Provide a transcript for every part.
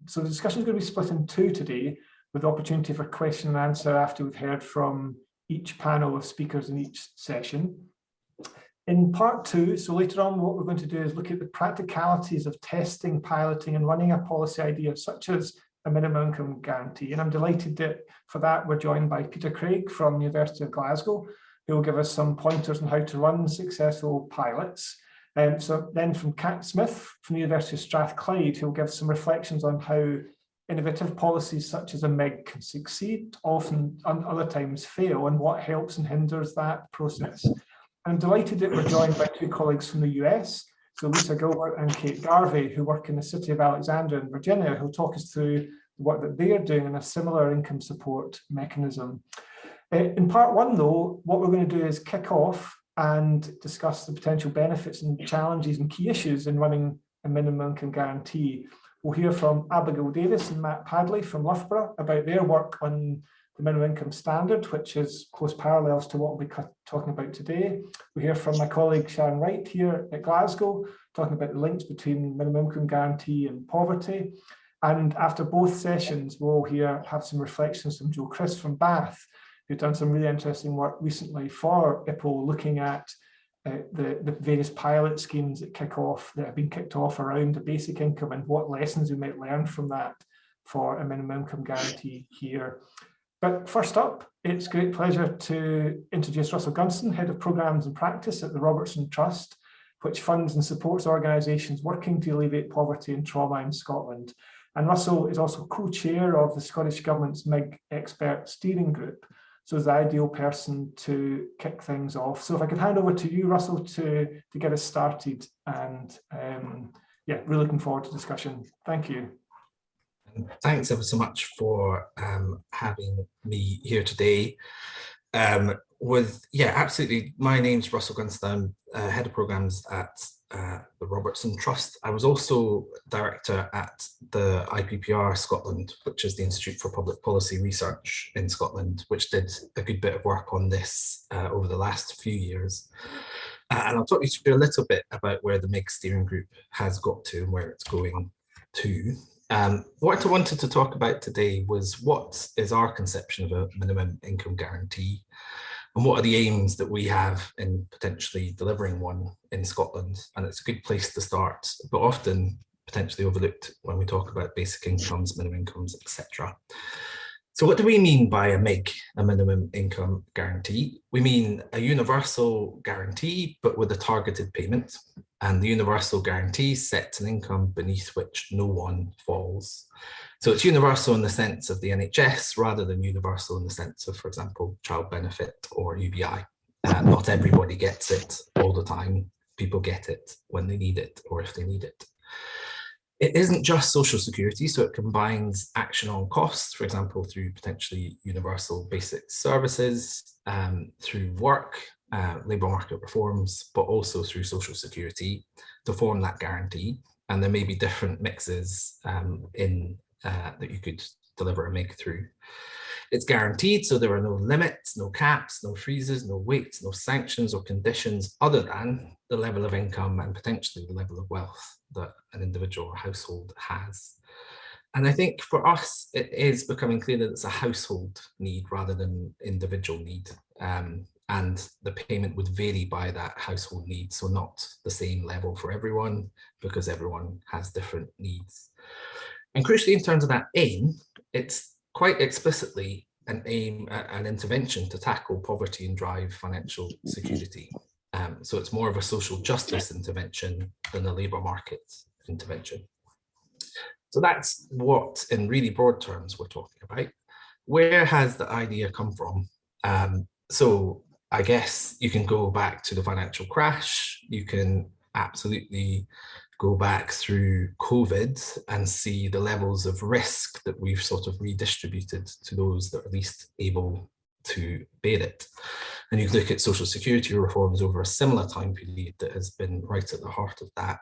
So the discussion is going to be split in two today, with the opportunity for question and answer after we've heard from each panel of speakers in each session. In part two, so later on, what we're going to do is look at the practicalities of testing, piloting, and running a policy idea such as a minimum income guarantee. And I'm delighted that for that, we're joined by Peter Craig from the University of Glasgow, who will give us some pointers on how to run successful pilots. So then from Kat Smith from the University of Strathclyde, who will give some reflections on how innovative policies such as a MIG can succeed, often other times fail, and what helps and hinders that process. I'm delighted that we're joined by two colleagues from the US, so Lisa Gilbert and Kate Garvey, who work in the city of Alexandria in Virginia, who'll talk us through the work that they are doing in a similar income support mechanism. In part one, though, what we're going to do is kick off and discuss the potential benefits and challenges and key issues in running a minimum income guarantee. We'll hear from Abigail Davis and Matt Padley from Loughborough about their work on the minimum income standard, which is close parallels to what we'll be talking about today. We'll hear from my colleague Sharon Wright here at Glasgow, talking about the links between minimum income guarantee and poverty. And after both sessions, we'll have some reflections from Joe Chris from Bath, who've done some really interesting work recently for IPPO, looking at the various pilot schemes that have been kicked off around the basic income and what lessons we might learn from that for a minimum income guarantee here. But first up, it's a great pleasure to introduce Russell Gunston, Head of Programmes and Practice at the Robertson Trust, which funds and supports organisations working to alleviate poverty and trauma in Scotland. And Russell is also co-chair of the Scottish Government's MIG Expert Steering Group, so is the ideal person to kick things off. So if I could hand over to you, Russell, to get us started. And yeah, really looking forward to discussion. Thank you. Thanks ever so much for having me here today. Absolutely. My name's Russell Gunston, Head of Programmes at the Robertson Trust. I was also Director at the IPPR Scotland, which is the Institute for Public Policy Research in Scotland, which did a good bit of work on this over the last few years. And I'll talk you through a little bit about where the MIG steering group has got to and where it's going to. What I wanted to talk about today was what is our conception of a minimum income guarantee, and what are the aims that we have in potentially delivering one in Scotland. And it's a good place to start, but often potentially overlooked when we talk about basic incomes, minimum incomes, etc. So what do we mean by a MIG, a minimum income guarantee? We mean a universal guarantee, but with a targeted payment. And the universal guarantee sets an income beneath which no one falls. So it's universal in the sense of the NHS rather than universal in the sense of, for example, child benefit or UBI. Not everybody gets it all the time. People get it when they need it or if they need it. It isn't just social security, so it combines action on costs, for example, through potentially universal basic services, through work, labour market reforms, but also through social security to form that guarantee. And there may be different mixes that you could deliver a MIG through. It's guaranteed, so there are no limits, no caps, no freezes, no weights, no sanctions or conditions other than the level of income and potentially the level of wealth that an individual or household has. And I think for us, it is becoming clear that it's a household need rather than individual need. And the payment would vary by that household need, so not the same level for everyone, because everyone has different needs. And crucially, in terms of that aim, it's quite explicitly an aim, an intervention to tackle poverty and drive financial security. So it's more of a social justice intervention than a labour market intervention. So that's what, in really broad terms, we're talking about. Where has the idea come from? So I guess you can go back to the financial crash. You can absolutely go back through COVID and see the levels of risk that we've sort of redistributed to those that are least able to bear it. And you look at social security reforms over a similar time period that has been right at the heart of that.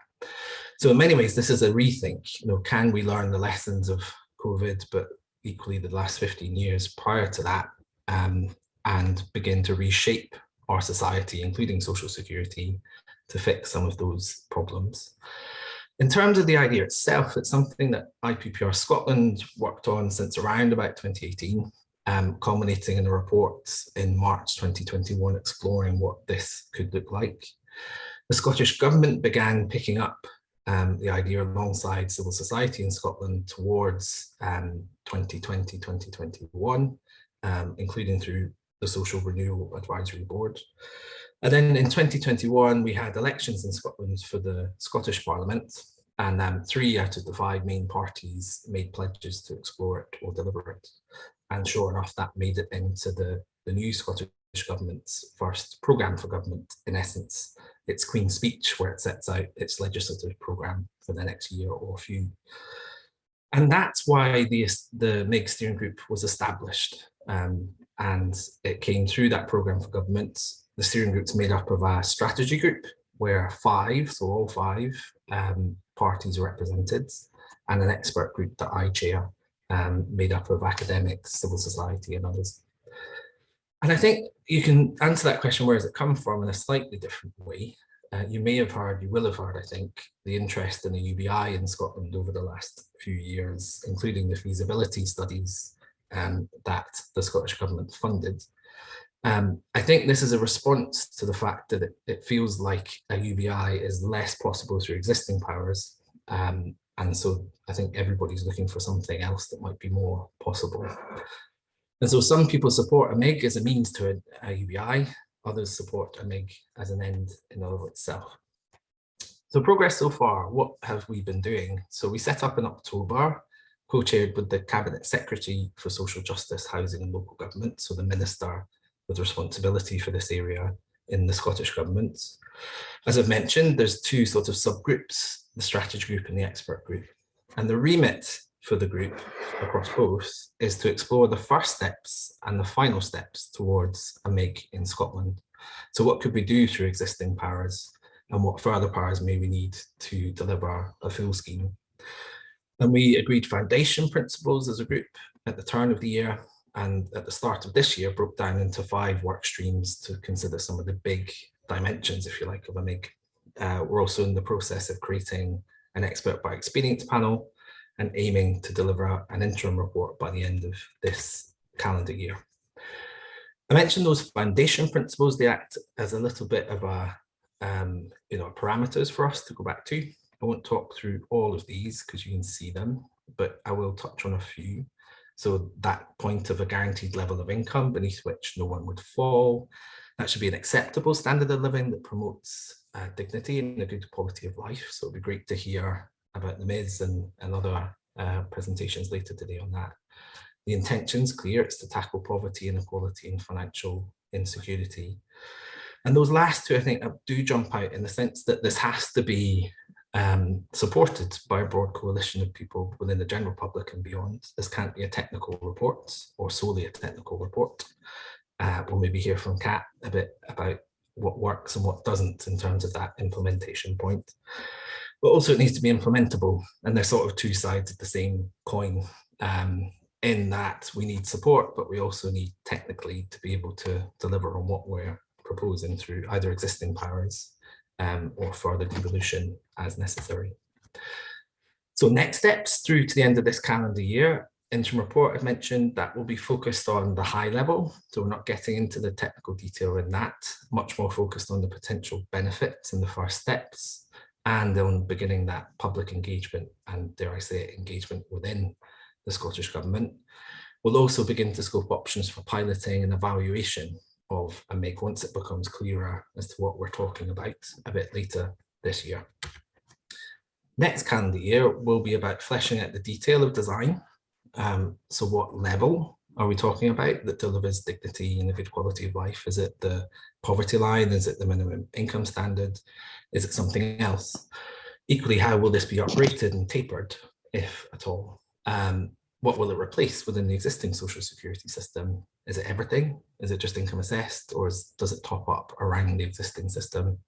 So in many ways, this is a rethink. Can we learn the lessons of COVID, but equally the last 15 years prior to that, and begin to reshape our society, including social security, to fix some of those problems. In terms of the idea itself, it's something that IPPR Scotland worked on since around about 2018, culminating in a report in March 2021 exploring what this could look like. The Scottish Government began picking up the idea alongside civil society in Scotland towards 2020-2021, including through the Social Renewal Advisory Board. And then in 2021, we had elections in Scotland for the Scottish Parliament, and 3 out of the 5 main parties made pledges to explore it or deliver it. And sure enough, that made it into the new Scottish Government's first programme for government, in essence. Its Queen's Speech, where it sets out its legislative programme for the next year or few. And that's why the MIG steering group was established. And it came through that programme for government. The steering group's made up of a strategy group where 5, so all 5 parties are represented, and an expert group that I chair, made up of academics, civil society and others. And I think you can answer that question, where does it come from, in a slightly different way. You will have heard, I think, the interest in the UBI in Scotland over the last few years, including the feasibility studies that the Scottish Government funded. I think this is a response to the fact that it feels like a UBI is less possible through existing powers. And so I think everybody's looking for something else that might be more possible. And so some people support a MIG as a means to a UBI, others support a MIG as an end in and of itself. So progress so far, what have we been doing? So we set up in October, co-chaired with the Cabinet Secretary for Social Justice, Housing and Local Government, so the Minister with responsibility for this area in the Scottish Government. As I've mentioned, there's 2 sort of subgroups, the strategy group and the expert group. And the remit for the group across both is to explore the first steps and the final steps towards a MIG in Scotland. So what could we do through existing powers, and what further powers may we need to deliver a full scheme? And we agreed foundation principles as a group at the turn of the year, and at the start of this year broke down into 5 work streams to consider some of the big dimensions, if you like, of a MIG. We're also in the process of creating an expert by experience panel and aiming to deliver an interim report by the end of this calendar year. I mentioned those foundation principles. They act as a little bit of a parameters for us to go back to. I won't talk through all of these because you can see them, but I will touch on a few. So that point of a guaranteed level of income beneath which no one would fall, that should be an acceptable standard of living that promotes dignity and a good quality of life. So it'd be great to hear about the MIS and other presentations later today on that. The intention's clear, it's to tackle poverty, inequality and financial insecurity. And those last 2, I think, do jump out in the sense that this has to be supported by a broad coalition of people within the general public and beyond. This can't be a technical report or solely a technical report. We'll maybe hear from Kat a bit about what works and what doesn't in terms of that implementation point. But also it needs to be implementable, and they're sort of 2 sides of the same coin, in that we need support, but we also need technically to be able to deliver on what we're proposing through either existing powers or further devolution as necessary. So next steps through to the end of this calendar year, interim report I've mentioned, that will be focused on the high level. So we're not getting into the technical detail in that, much more focused on the potential benefits and the first steps, and on beginning that public engagement and, dare I say it, engagement within the Scottish Government. We'll also begin to scope options for piloting and evaluation of a MIG once it becomes clearer as to what we're talking about a bit later this year. Next calendar year will be about fleshing out the detail of design. So what level are we talking about that delivers dignity and a good quality of life? Is it the poverty line? Is it the minimum income standard? Is it something else? Equally, how will this be uprated and tapered, if at all? What will it replace within the existing social security system? Is it everything? Is it just income assessed, or does it top up around the existing system?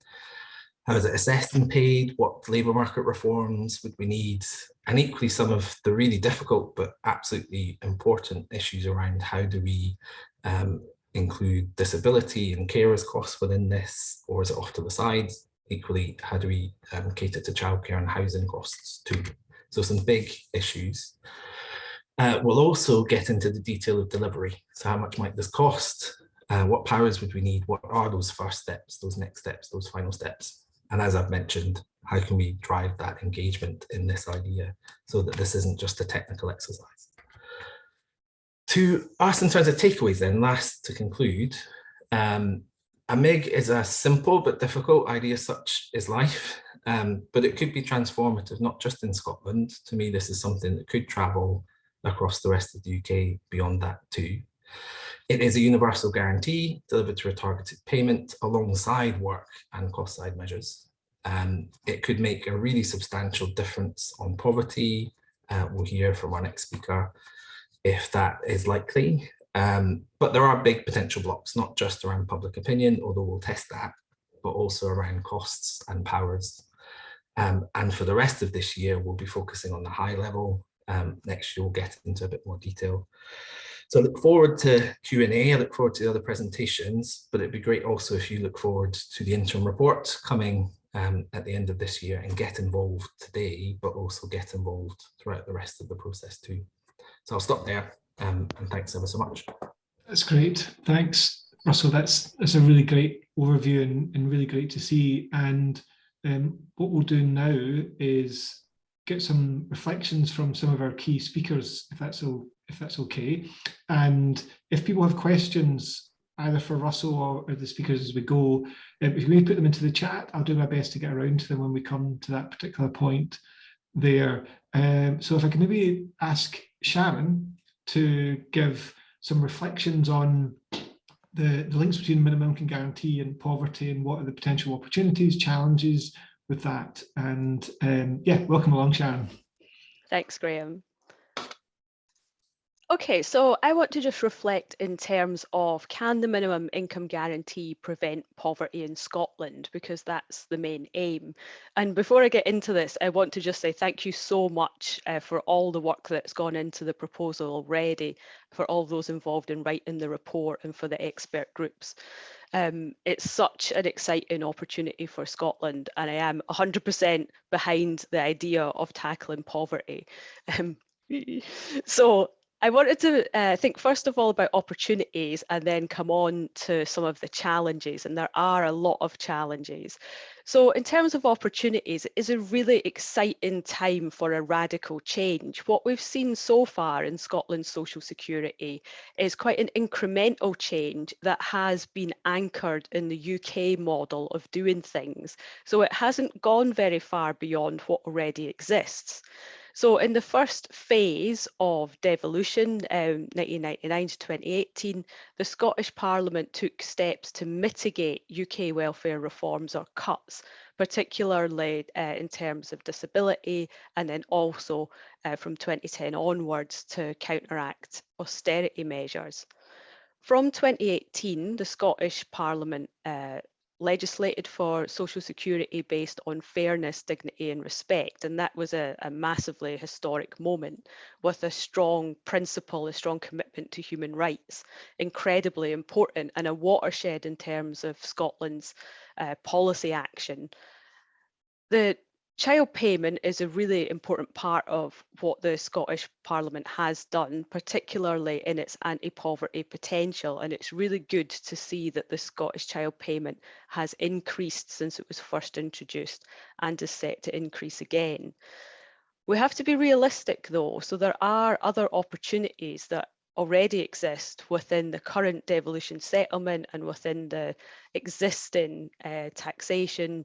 How is it assessed and paid? What labour market reforms would we need? And equally, some of the really difficult but absolutely important issues around how do we include disability and carers costs within this, or is it off to the side? equally, how do we cater to childcare and housing costs too? So some big issues. We'll also get into the detail of delivery. So how much might this cost? What powers would we need? What are those first steps, those next steps, those final steps? And as I've mentioned, how can we drive that engagement in this idea so that this isn't just a technical exercise? To us, in terms of takeaways then, last to conclude, a MIG is a simple but difficult idea, such is life, but it could be transformative, not just in Scotland. To me, this is something that could travel across the rest of the UK beyond that too. It is a universal guarantee delivered through a targeted payment alongside work and cost side measures. It could make a really substantial difference on poverty. We'll hear from our next speaker if that is likely. But there are big potential blocks, not just around public opinion, although we'll test that, but also around costs and powers. And for the rest of this year, we'll be focusing on the high level. Next year, we'll get into a bit more detail. So I look forward to Q&A, I look forward to the other presentations, but it'd be great also if you look forward to the interim report coming at the end of this year and get involved today, but also get involved throughout the rest of the process too. So I'll stop there and thanks ever so much. That's great. Thanks, Russell. That's a really great overview and really great to see. And what we'll do now is get some reflections from some of our key speakers, if that's okay. And if people have questions, either for Russell or the speakers as we go, if you may put them into the chat, I'll do my best to get around to them when we come to that particular point there. So if I can maybe ask Sharon to give some reflections on the links between minimum income guarantee and poverty and what are the potential opportunities, challenges with that. And yeah, welcome along, Sharon. Thanks, Graham. Okay, so I want to just reflect in terms of, can the minimum income guarantee prevent poverty in Scotland? Because that's the main aim. And before I get into this, I want to just say thank you so much for all the work that's gone into the proposal already, for all those involved in writing the report and for the expert groups. It's such an exciting opportunity for Scotland, and I am 100% behind the idea of tackling poverty. So I wanted to think first of all about opportunities and then come on to some of the challenges, and there are a lot of challenges. So in terms of opportunities, it is a really exciting time for a radical change. What we've seen so far in Scotland's social security is quite an incremental change that has been anchored in the UK model of doing things. So it hasn't gone very far beyond what already exists. So in the first phase of devolution, 1999 to 2018, the Scottish Parliament took steps to mitigate UK welfare reforms or cuts, particularly in terms of disability, and then also from 2010 onwards to counteract austerity measures. From 2018, the Scottish Parliament legislated for social security based on fairness, dignity and respect. And that was a massively historic moment with a strong principle, a strong commitment to human rights, incredibly important and a watershed in terms of Scotland's policy action. The child payment is a really important part of what the Scottish Parliament has done, particularly in its anti-poverty potential. And it's really good to see that the Scottish child payment has increased since it was first introduced and is set to increase again. We have to be realistic though, so there are other opportunities that already exist within the current devolution settlement and within the existing taxation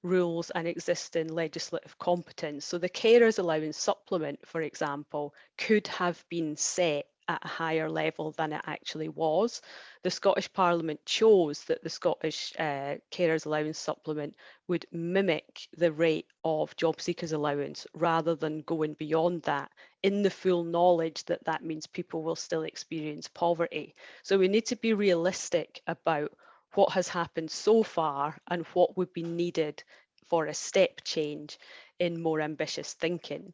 rules and existing legislative competence. So the carers allowance supplement, for example, could have been set at a higher level than it actually was. The Scottish Parliament chose that the Scottish carers allowance supplement would mimic the rate of job seekers allowance rather than going beyond that, in the full knowledge that that means people will still experience poverty. So we need to be realistic about what has happened so far and what would be needed for a step change in more ambitious thinking.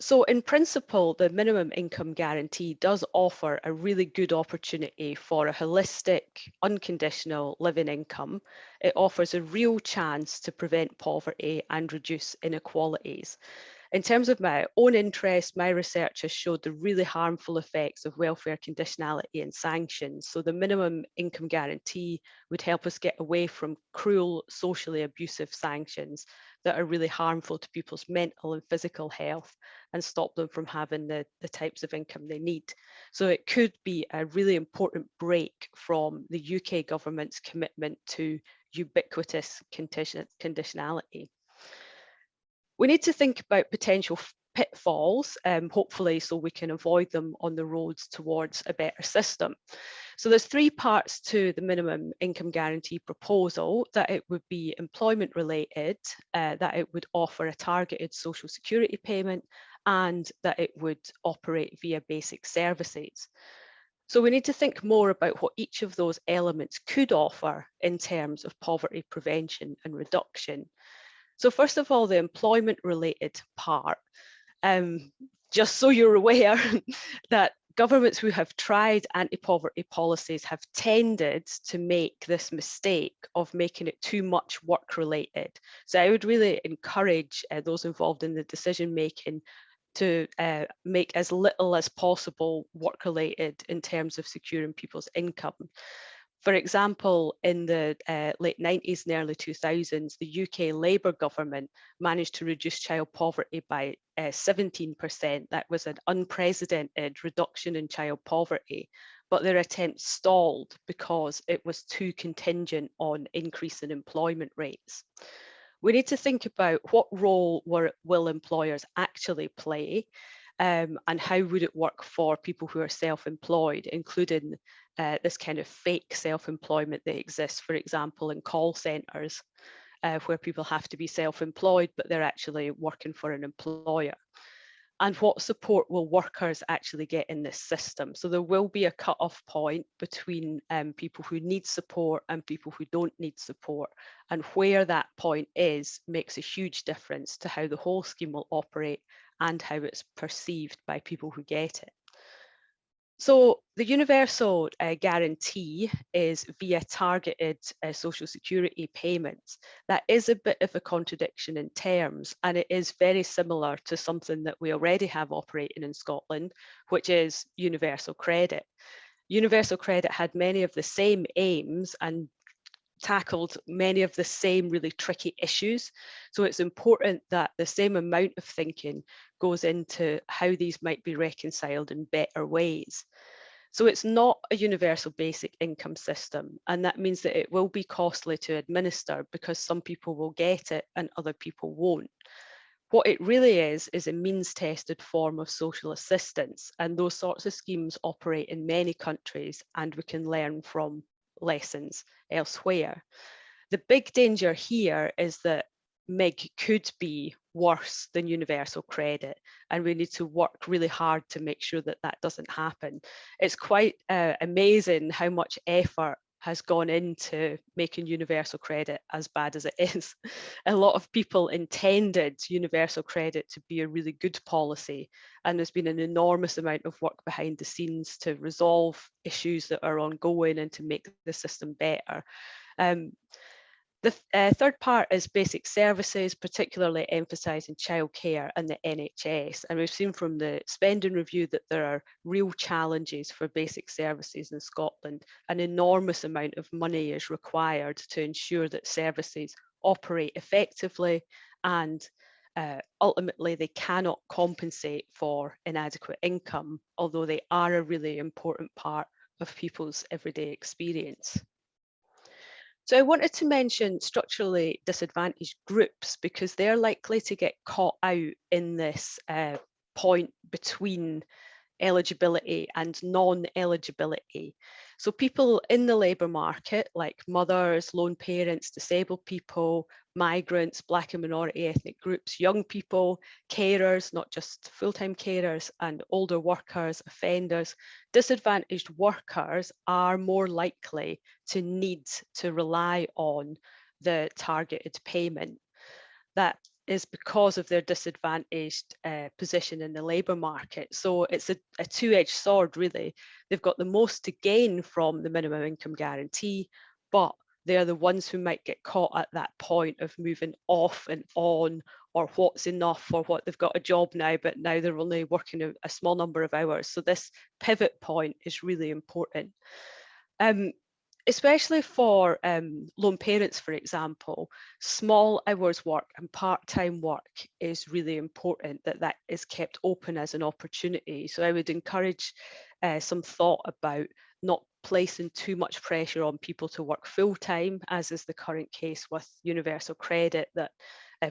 So in principle, the minimum income guarantee does offer a really good opportunity for a holistic, unconditional living income. It offers a real chance to prevent poverty and reduce inequalities. In terms of my own interest, my research has showed the really harmful effects of welfare conditionality and sanctions. So the minimum income guarantee would help us get away from cruel, socially abusive sanctions that are really harmful to people's mental and physical health and stop them from having the types of income they need. So it could be a really important break from the UK government's commitment to ubiquitous conditionality. We need to think about potential pitfalls, hopefully, so we can avoid them on the roads towards a better system. So there's three parts to the minimum income guarantee proposal: that it would be employment related, that it would offer a targeted social security payment, and that it would operate via basic services. So we need to think more about what each of those elements could offer in terms of poverty prevention and reduction. So first of all, the employment related part, just so you're aware that governments who have tried anti-poverty policies have tended to make this mistake of making it too much work related. So I would really encourage those involved in the decision making to make as little as possible work related in terms of securing people's income. For example, in the late 90s and early 2000s, the UK Labour government managed to reduce child poverty by 17%. That was an unprecedented reduction in child poverty, but their attempt stalled because it was too contingent on increase in employment rates. We need to think about what role will employers actually play, and how would it work for people who are self-employed, including this kind of fake self-employment that exists, for example, in call centres, where people have to be self-employed, but they're actually working for an employer. And what support will workers actually get in this system? So there will be a cut-off point between people who need support and people who don't need support. And where that point is makes a huge difference to how the whole scheme will operate and how it's perceived by people who get it. So the universal guarantee is via targeted social security payments. That is a bit of a contradiction in terms, and it is very similar to something that we already have operating in Scotland, which is universal credit. Universal credit had many of the same aims and tackled many of the same really tricky issues. So it's important that the same amount of thinking goes into how these might be reconciled in better ways. So it's not a universal basic income system, and that means that it will be costly to administer because some people will get it and other people won't. What it really is a means-tested form of social assistance, and those sorts of schemes operate in many countries, and we can learn from lessons elsewhere. The big danger here is that MIG could be worse than universal credit, and we need to work really hard to make sure that that doesn't happen. It's quite amazing how much effort has gone into making universal credit as bad as it is. A lot of people intended universal credit to be a really good policy, and there's been an enormous amount of work behind the scenes to resolve issues that are ongoing and to make the system better. The third part is basic services, particularly emphasising childcare and the NHS. And we've seen from the spending review that there are real challenges for basic services in Scotland. An enormous amount of money is required to ensure that services operate effectively, and ultimately they cannot compensate for inadequate income, although they are a really important part of people's everyday experience. So I wanted to mention structurally disadvantaged groups because they're likely to get caught out in this point between eligibility and non-eligibility. So people in the labour market, like mothers, lone parents, disabled people, migrants, Black and minority ethnic groups, young people, carers, not just full-time carers, and older workers, offenders, disadvantaged workers are more likely to need to rely on the targeted payment. That is because of their disadvantaged position in the labour market. So it's a two-edged sword, really. They've got the most to gain from the minimum income guarantee, but they're the ones who might get caught at that point of moving off and on, or what's enough, or what they've got a job now, but now they're only working a small number of hours. So this pivot point is really important. Especially for lone parents, for example, small hours work and part-time work is really important, that is kept open as an opportunity. So I would encourage some thought about not placing too much pressure on people to work full-time, as is the current case with universal credit that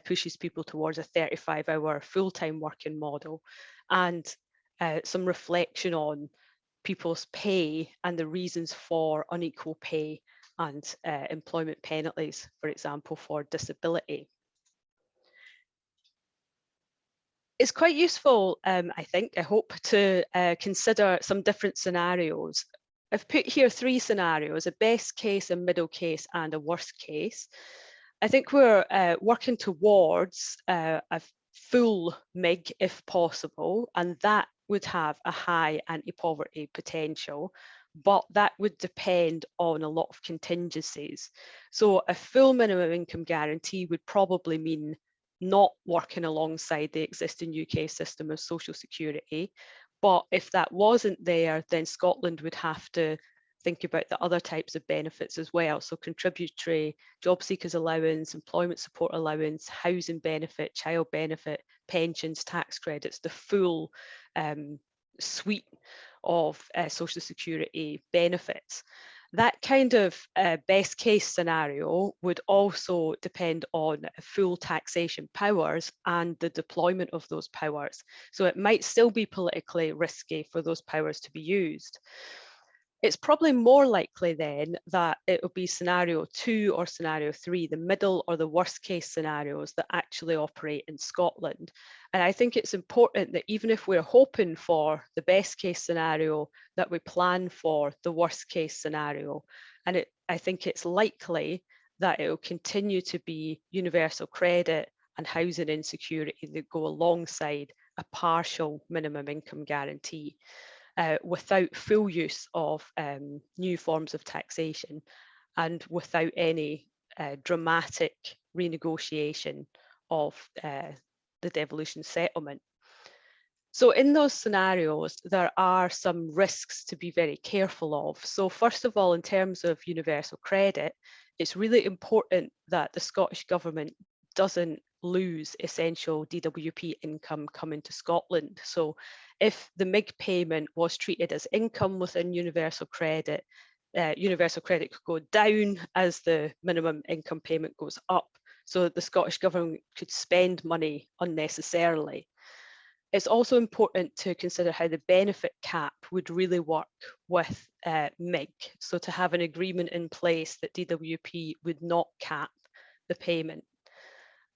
pushes people towards a 35-hour full-time working model, and some reflection on people's pay and the reasons for unequal pay and employment penalties, for example, for disability. It's quite useful, I hope, to consider some different scenarios. I've put here 3 scenarios: a best case, a middle case, and a worst case. I think we're working towards a full MIG if possible, and that would have a high anti-poverty potential, but that would depend on a lot of contingencies. So a full minimum income guarantee would probably mean not working alongside the existing UK system of social security. But if that wasn't there, then Scotland would have to think about the other types of benefits as well. So contributory, job seekers allowance, employment support allowance, housing benefit, child benefit, pensions, tax credits, the full suite of social security benefits. That kind of best case scenario would also depend on full taxation powers and the deployment of those powers. So it might still be politically risky for those powers to be used. It's probably more likely then that it will be scenario 2 or scenario 3, the middle or the worst case scenarios that actually operate in Scotland. And I think it's important that even if we're hoping for the best case scenario, that we plan for the worst case scenario. And I think it's likely that it will continue to be universal credit and housing insecurity that go alongside a partial minimum income guarantee. Without full use of new forms of taxation and without any dramatic renegotiation of the devolution settlement. So in those scenarios, there are some risks to be very careful of. So first of all, in terms of universal credit, it's really important that the Scottish Government doesn't lose essential DWP income coming to Scotland. So if the MIG payment was treated as income within universal credit could go down as the minimum income payment goes up, so that the Scottish Government could spend money unnecessarily. It's also important to consider how the benefit cap would really work with MIG. So to have an agreement in place that DWP would not cap the payment.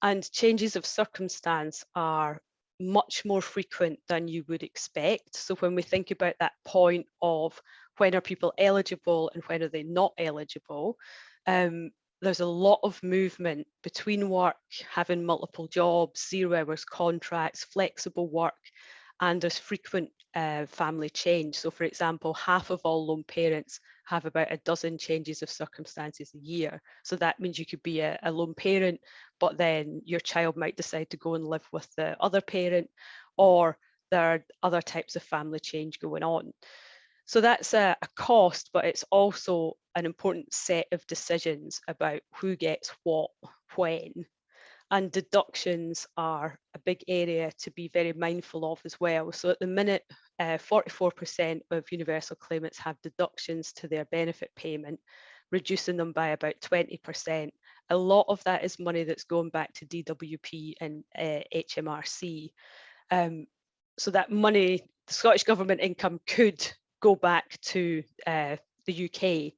And changes of circumstance are much more frequent than you would expect. So when we think about that point of when are people eligible and when are they not eligible, there's a lot of movement between work, having multiple jobs, 0 hours contracts, flexible work, and there's frequent family change. So for example, half of all lone parents have about a dozen changes of circumstances a year. So that means you could be a lone parent, but then your child might decide to go and live with the other parent, or there are other types of family change going on. So that's a cost, but it's also an important set of decisions about who gets what, when. And deductions are a big area to be very mindful of as well. So at the minute, 44% of universal claimants have deductions to their benefit payment, reducing them by about 20%. A lot of that is money that's going back to DWP and HMRC. So that money, the Scottish Government income could go back to the UK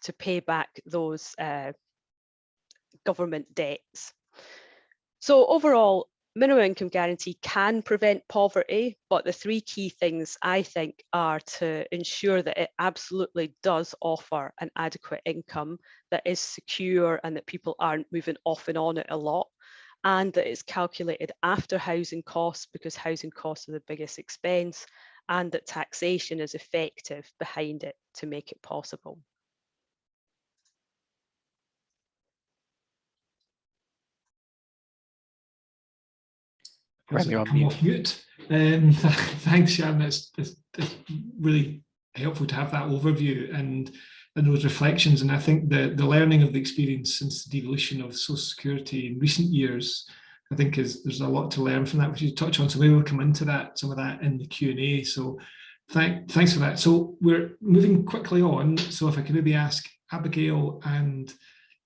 to pay back those government debts. So overall, minimum income guarantee can prevent poverty, but the 3 key things I think are to ensure that it absolutely does offer an adequate income that is secure and that people aren't moving off and on it a lot, and that it's calculated after housing costs, because housing costs are the biggest expense, and that taxation is effective behind it to make it possible. As I come off mute. Thanks, Sharon. That's really helpful to have that overview and those reflections. And I think the learning of the experience since the devolution of social security in recent years, I think there's a lot to learn from that, which you touch on. So maybe we'll come into that, some of that in the Q&A. So thanks for that. So we're moving quickly on. So if I could maybe ask Abigail and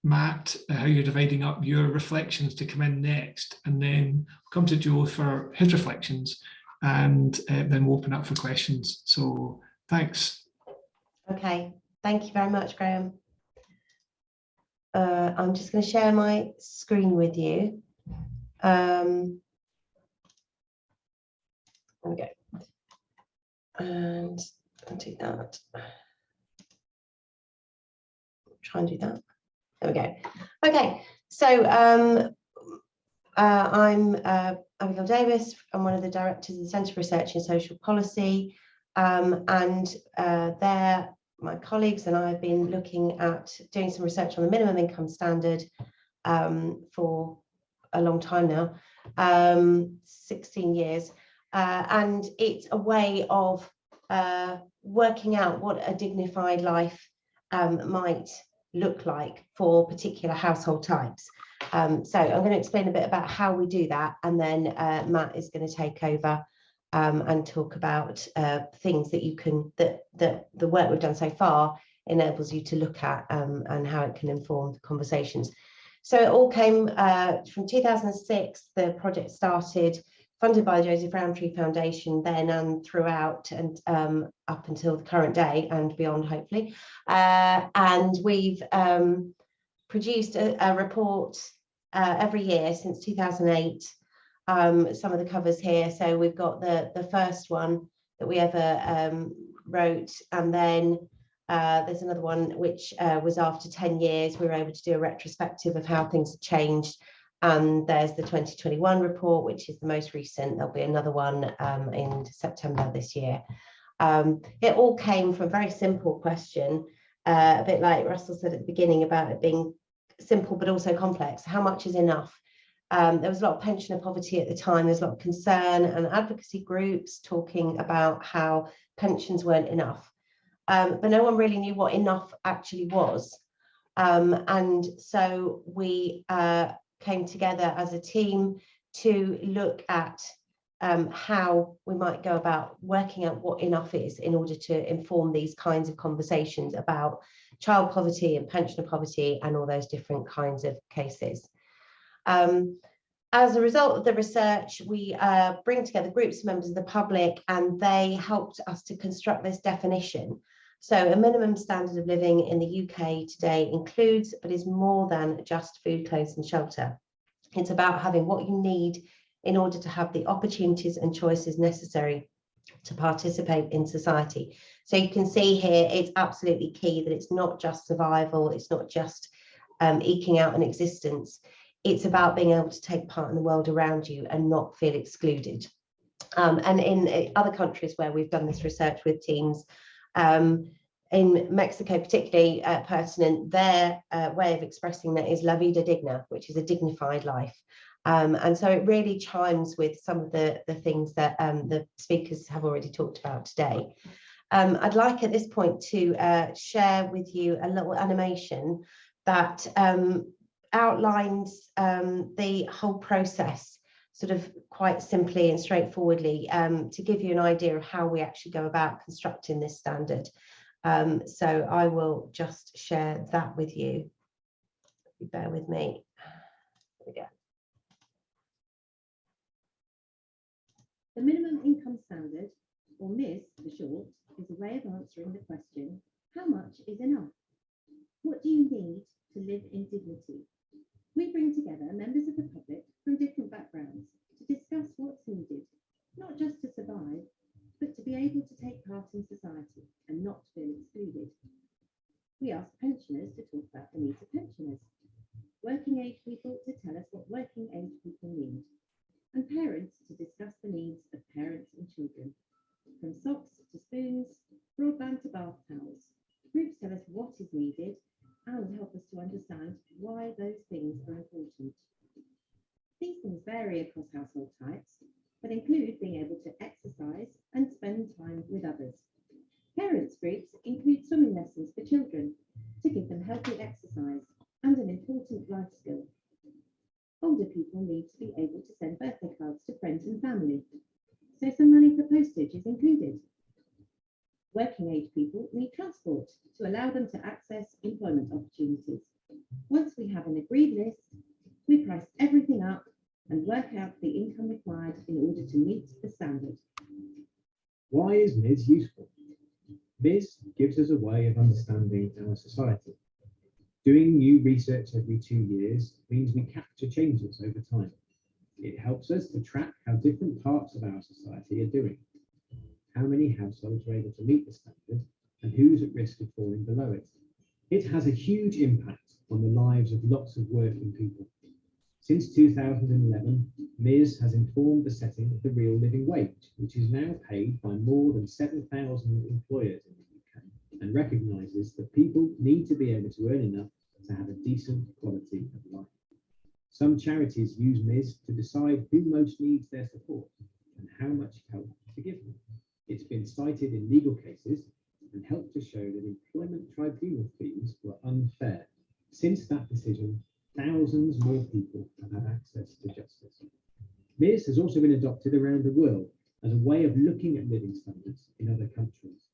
Matt, how you're dividing up your reflections to come in next, and then come to Joe for his reflections, and then we'll open up for questions. So thanks. Okay, thank you very much, Graham. I'm just going to share my screen with you. There we go. And I'll do that. Try and do that. There we go. Okay, so I'm Abigail Davis. I'm one of the directors of the Centre for Research in Social Policy, and there my colleagues and I have been looking at doing some research on the minimum income standard for a long time now, 16 years, and it's a way of working out what a dignified life might look like for particular household types. So I'm going to explain a bit about how we do that, and then Matt is going to take over and talk about things that you can, that the work we've done so far enables you to look at, and how it can inform the conversations. So it all came from 2006, the project started, funded by the Joseph Rowntree Foundation then and throughout, and up until the current day and beyond, hopefully. And we've produced a report every year since 2008. Some of the covers here. So we've got the first one that we ever wrote, and then there's another one which was after 10 years. We were able to do a retrospective of how things have changed. And there's the 2021 report, which is the most recent. There'll be another one in September this year. It all came from a very simple question, a bit like Russell said at the beginning about it being simple but also complex. How much is enough? There was a lot of pensioner poverty at the time. There's a lot of concern and advocacy groups talking about how pensions weren't enough. But no one really knew what enough actually was. And so we came together as a team to look at how we might go about working out what enough is in order to inform these kinds of conversations about child poverty and pensioner poverty and all those different kinds of cases. As a result of the research, we bring together groups of members of the public, and they helped us to construct this definition. So a minimum standard of living in the UK today includes, but is more than just food, clothes and shelter. It's about having what you need in order to have the opportunities and choices necessary to participate in society. So you can see here, it's absolutely key that it's not just survival, it's not just eking out an existence. It's about being able to take part in the world around you and not feel excluded. And in other countries where we've done this research with teams, in Mexico particularly pertinent, their way of expressing that is la vida digna, which is a dignified life. And so it really chimes with some of the things that the speakers have already talked about today. I'd like at this point to share with you a little animation that outlines the whole process sort of quite simply and straightforwardly, to give you an idea of how we actually go about constructing this standard. So I will just share that with you. Bear with me. There we go. The minimum income standard, or MIS for short, is a way of answering the question, how much is enough? What do you need to live in dignity? We bring together members of the public from different backgrounds to discuss what's needed, not just to survive, but to be able to take part in society and not feel excluded. We asked pensioners to talk about the needs of pensioners, working age people to tell us what working age people types, but include being able to exercise and spend time with others. Parents groups include swimming lessons for children to give them healthy exercise and an important life skill. Older people need to be able to send birthday cards to friends and family, so some money for postage is included. Working age people need transport to allow them to access employment opportunities. Once we have an agreed list, we price everything up and work out the income required in order to meet the standard. Why is MIS useful? MIS gives us a way of understanding our society. Doing new research every 2 years means we capture changes over time. It helps us to track how different parts of our society are doing, how many households are able to meet the standard, and who's at risk of falling below it. It has a huge impact on the lives of lots of working people. Since 2011, MIS has informed the setting of the real living wage, which is now paid by more than 7,000 employers in the UK, and recognises that people need to be able to earn enough to have a decent quality of life. Some charities use MIS to decide who most needs their support and how much help to give them. It's been cited in legal cases and helped to show that employment tribunal fees were unfair. Since that decision, thousands more people have had access to justice. MIS has also been adopted around the world as a way of looking at living standards in other countries.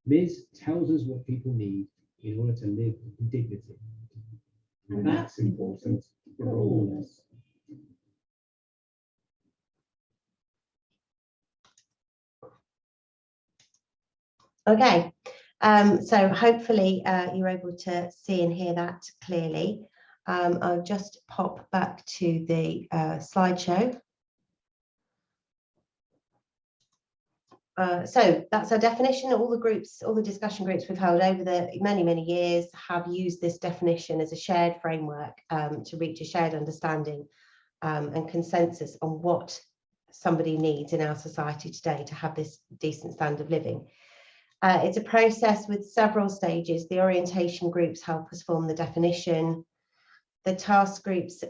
MIS tells us what people need in order to live in dignity. And that's important for all of us. Okay, so hopefully you're able to see and hear that clearly. I'll just pop back to the slideshow. So that's our definition. All the groups, all the discussion groups we've held over the many years have used this definition as a shared framework to reach a shared understanding and consensus on what somebody needs in our society today to have this decent standard of living. It's a process with several stages. The orientation groups help us form the definition. The task groups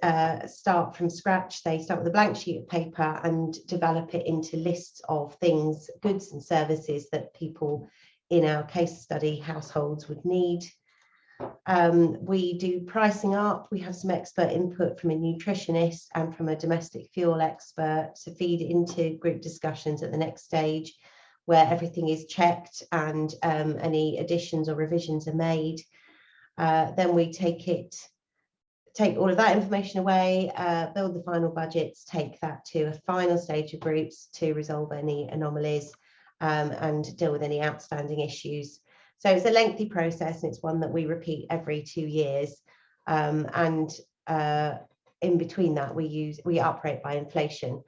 start from scratch. They start with a blank sheet of paper and develop it into lists of things, goods and services that people in our case study households would need. We do pricing up. We have some expert input from a nutritionist and from a domestic fuel expert to feed into group discussions at the next stage, where everything is checked and any additions or revisions are made. Then we take all of that information away, build the final budgets, take that to a final stage of groups to resolve any anomalies and deal with any outstanding issues. So it's a lengthy process, and it's one that we repeat every 2 years. In between that, we operate by inflation.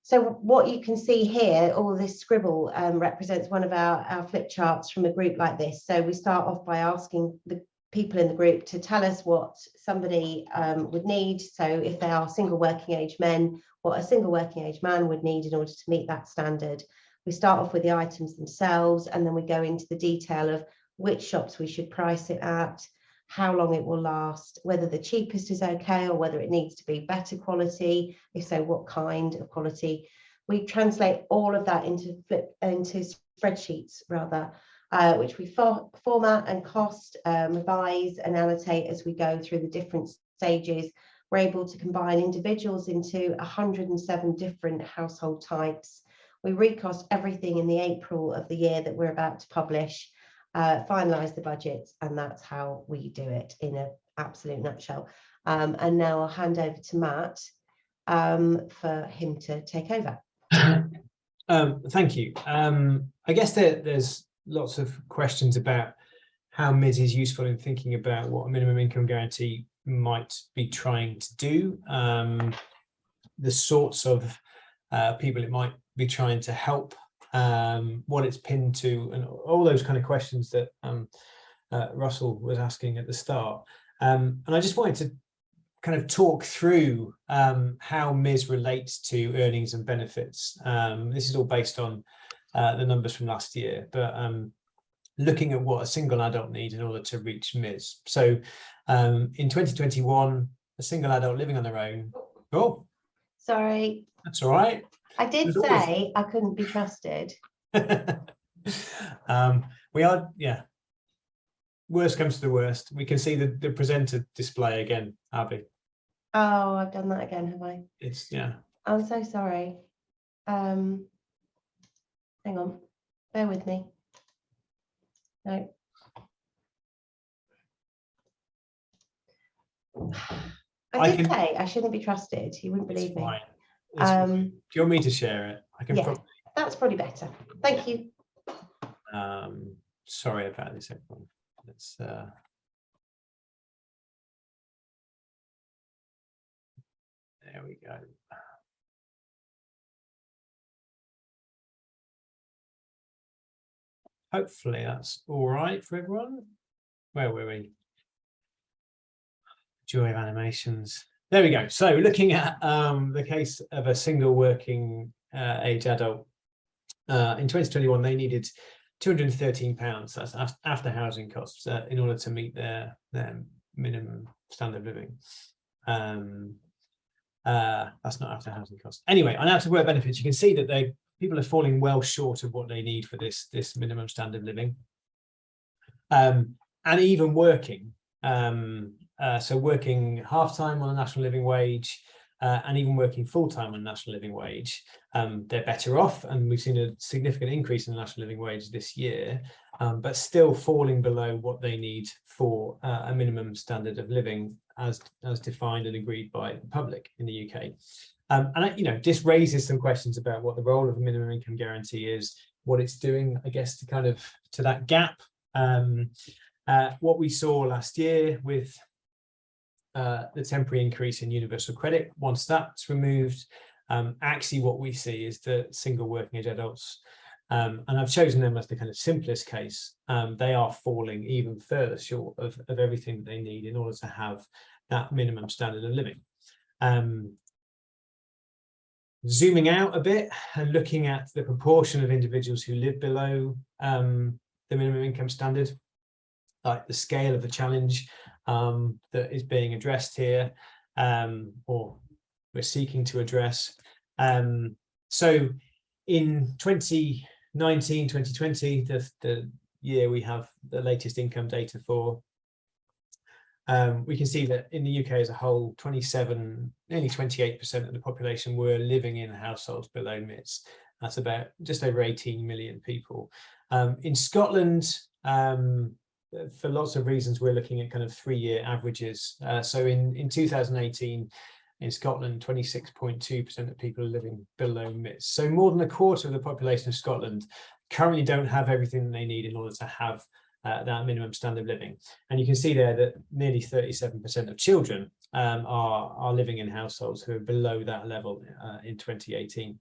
So what you can see here, all this scribble represents one of our flip charts from a group like this. So we start off by asking the people in the group to tell us what somebody would need. So if they are single working age men, what a single working age man would need in order to meet that standard. We start off with the items themselves, and then we go into the detail of which shops we should price it at, how long it will last, whether the cheapest is okay or whether it needs to be better quality, if so, what kind of quality. We translate all of that into spreadsheets rather, which we format and cost, revise and annotate as we go through the different stages. We're able to combine individuals into 107 different household types. We recost everything in the April of the year that we're about to publish, finalise the budgets, and that's how we do it in an absolute nutshell. And now I'll hand over to Matt for him to take over. Thank you. I guess there's lots of questions about how MIS is useful in thinking about what a minimum income guarantee might be trying to do, the sorts of people it might be trying to help, what it's pinned to, and all those kind of questions that Russell was asking at the start. And I just wanted to kind of talk through how MIS relates to earnings and benefits. This is all based on the numbers from last year, but looking at what a single adult needs in order to reach MIS. So in 2021, a single adult living on their own. Oh, Sorry, That's all right. I did There's always- say I couldn't be trusted. We are, yeah. Worst comes to the worst. We can see the presenter display again, Abby. Oh, I've done that again, have I? It's, yeah. I'm so sorry. Hang on, bear with me. No. I I did can- say I shouldn't be trusted. You wouldn't It's believe me. fine. It's fine. Do Um, you want me to share it? I can. yeah. That's probably better. Thank you. Sorry about this, everyone. Let's. There we go. Hopefully that's all right for everyone. Where were we? Joy of animations. There we go. So looking at the case of a single working age adult, in 2021, they needed £213, that's after housing costs, in order to meet their minimum standard of living. That's not after housing costs. Anyway, on out of work benefits, you can see that people are falling well short of what they need for this minimum standard of living. And even working, so working half-time on a national living wage, and even working full-time on a national living wage, they're better off, and we've seen a significant increase in the national living wage this year, but still falling below what they need for a minimum standard of living as defined and agreed by the public in the UK. And this raises some questions about what the role of a minimum income guarantee is, what it's doing, I guess, to that gap. What we saw last year with the temporary increase in universal credit, once that's removed, actually what we see is that single working age adults, and I've chosen them as the kind of simplest case, they are falling even further short of everything they need in order to have that minimum standard of living. Zooming out a bit and looking at the proportion of individuals who live below the minimum income standard, like the scale of the challenge that is being addressed here, or we're seeking to address. So in 2019, 2020, the year we have the latest income data for, we can see that in the UK as a whole, nearly 28% of the population were living in households below MIDS. That's about just over 18 million people. In Scotland, for lots of reasons, we're looking at kind of 3-year averages. So in 2018, in Scotland, 26.2% of people are living below MIDS. So more than a quarter of the population of Scotland currently don't have everything they need in order to have that minimum standard of living. And you can see there that nearly 37% of children are living in households who are below that level in 2018.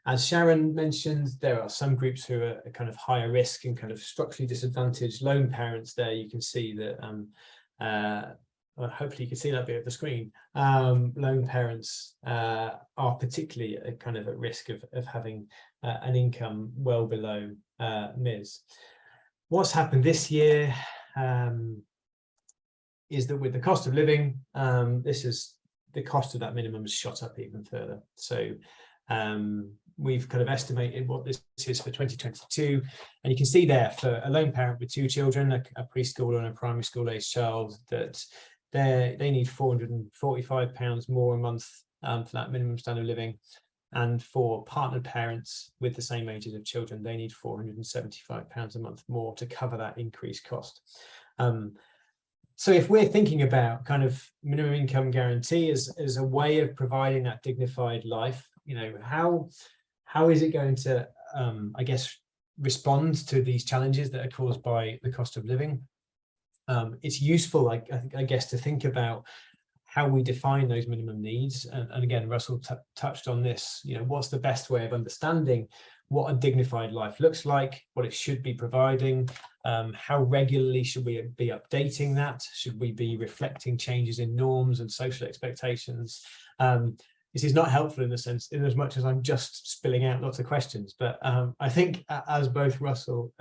As Sharon mentioned, there are some groups who are kind of higher risk and kind of structurally disadvantaged. Lone parents there, you can see that, well, hopefully you can see that bit of the screen. Lone parents are particularly kind of at risk of having an income well below MIS. What's happened this year is that with the cost of living, the cost of that minimum has shot up even further. So we've kind of estimated what this is for 2022, and you can see there for a lone parent with 2 children, a preschooler and a primary school age child, that they need £445 more a month for that minimum standard of living, and for partnered parents with the same ages of children, they need £475 a month more to cover that increased cost. So if we're thinking about kind of minimum income guarantee as a way of providing that dignified life, how is it going to, I guess, respond to these challenges that are caused by the cost of living? It's useful, I guess, to think about how we define those minimum needs. And again, Russell touched on this, what's the best way of understanding what a dignified life looks like, what it should be providing, how regularly should we be updating that? Should we be reflecting changes in norms and social expectations? This is not helpful in as much as I'm just spilling out lots of questions, but I think, as both Russell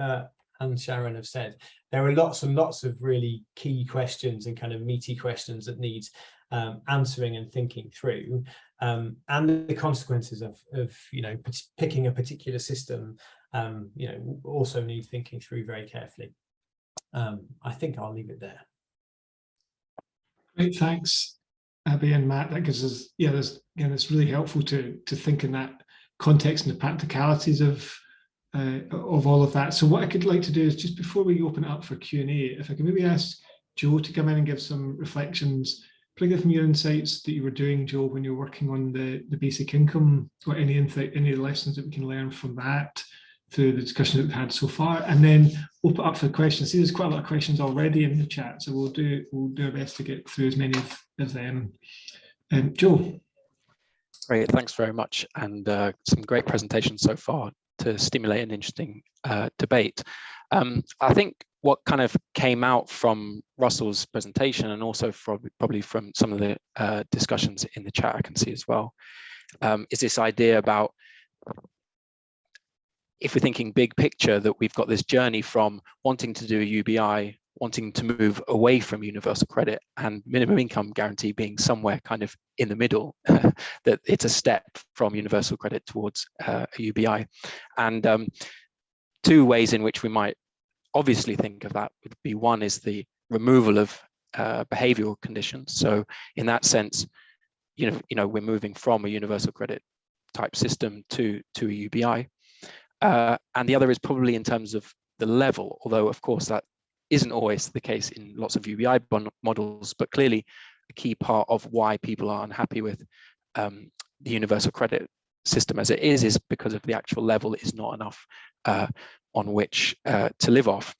and Sharon have said, there are lots and lots of really key questions and kind of meaty questions that need answering and thinking through, and the consequences of picking a particular system, also need thinking through very carefully. I think I'll leave it there. Great, thanks, Abby and Matt. That gives us, it's really helpful to think in that context and the practicalities of all of that. So what I could like to do is, just before we open it up for Q&A, if I can maybe ask Joe to come in and give some reflections, particularly from your insights that you were doing, Joe, when you're working on the basic income, or any insight, any lessons that we can learn from that through the discussion that we've had so far, and then open up for questions. See, there's quite a lot of questions already in the chat, so we'll do our best to get through as many of them. Joe. Great, thanks very much, and some great presentations so far to stimulate an interesting debate. I think what kind of came out from Russell's presentation, and also probably from some of the discussions in the chat I can see as well, is this idea about, if we're thinking big picture, that we've got this journey from wanting to do a UBI, wanting to move away from universal credit, and minimum income guarantee being somewhere kind of in the middle, that it's a step from universal credit towards a UBI. And two ways in which we might obviously think of that would be, one is the removal of behavioral conditions. So in that sense, we're moving from a universal credit type system to a UBI. And the other is probably in terms of the level, although of course that isn't always the case in lots of UBI models, but clearly a key part of why people are unhappy with the universal credit system as it is because of the actual level is not enough on which to live off.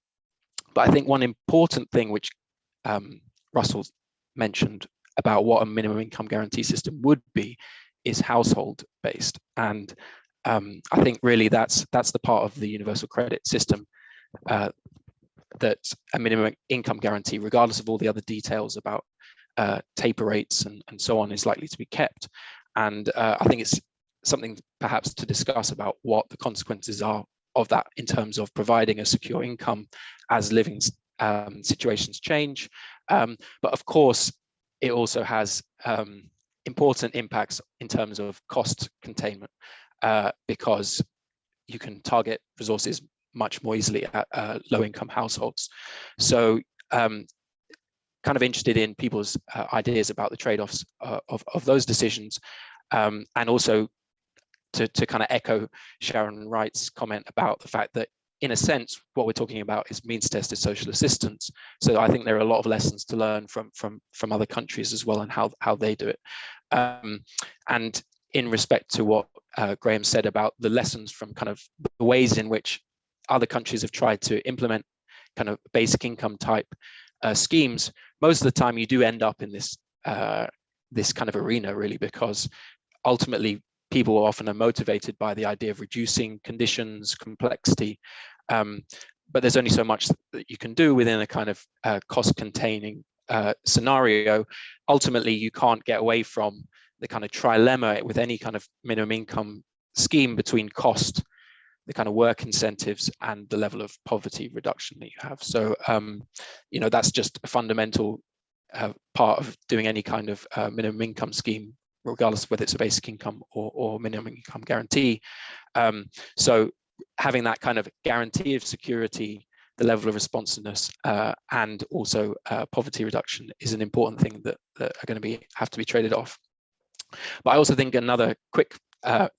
But I think one important thing which Russell mentioned about what a minimum income guarantee system would be is household based. And I think really that's the part of the universal credit system that a minimum income guarantee, regardless of all the other details about taper rates and so on, is likely to be kept. And I think it's something perhaps to discuss about what the consequences are of that in terms of providing a secure income as living situations change. But of course, it also has important impacts in terms of cost containment, because you can target resources much more easily at low-income households. So kind of interested in people's ideas about the trade-offs of those decisions, and also to kind of echo Sharon Wright's comment about the fact that, in a sense, what we're talking about is means-tested social assistance. So I think there are a lot of lessons to learn from other countries as well, and how they do it. And in respect to what Graham said about the lessons from kind of the ways in which other countries have tried to implement kind of basic income type schemes, most of the time you do end up in this this kind of arena, really, because ultimately people often are motivated by the idea of reducing conditions, complexity, but there's only so much that you can do within a kind of cost containing scenario. Ultimately, you can't get away from the kind of trilemma with any kind of minimum income scheme between cost, the kind of work incentives, and the level of poverty reduction that you have. So, that's just a fundamental part of doing any kind of minimum income scheme, regardless of whether it's a basic income or minimum income guarantee. So having that kind of guarantee of security, the level of responsiveness, and also poverty reduction is an important thing that are going to have to be traded off. But I also think another quick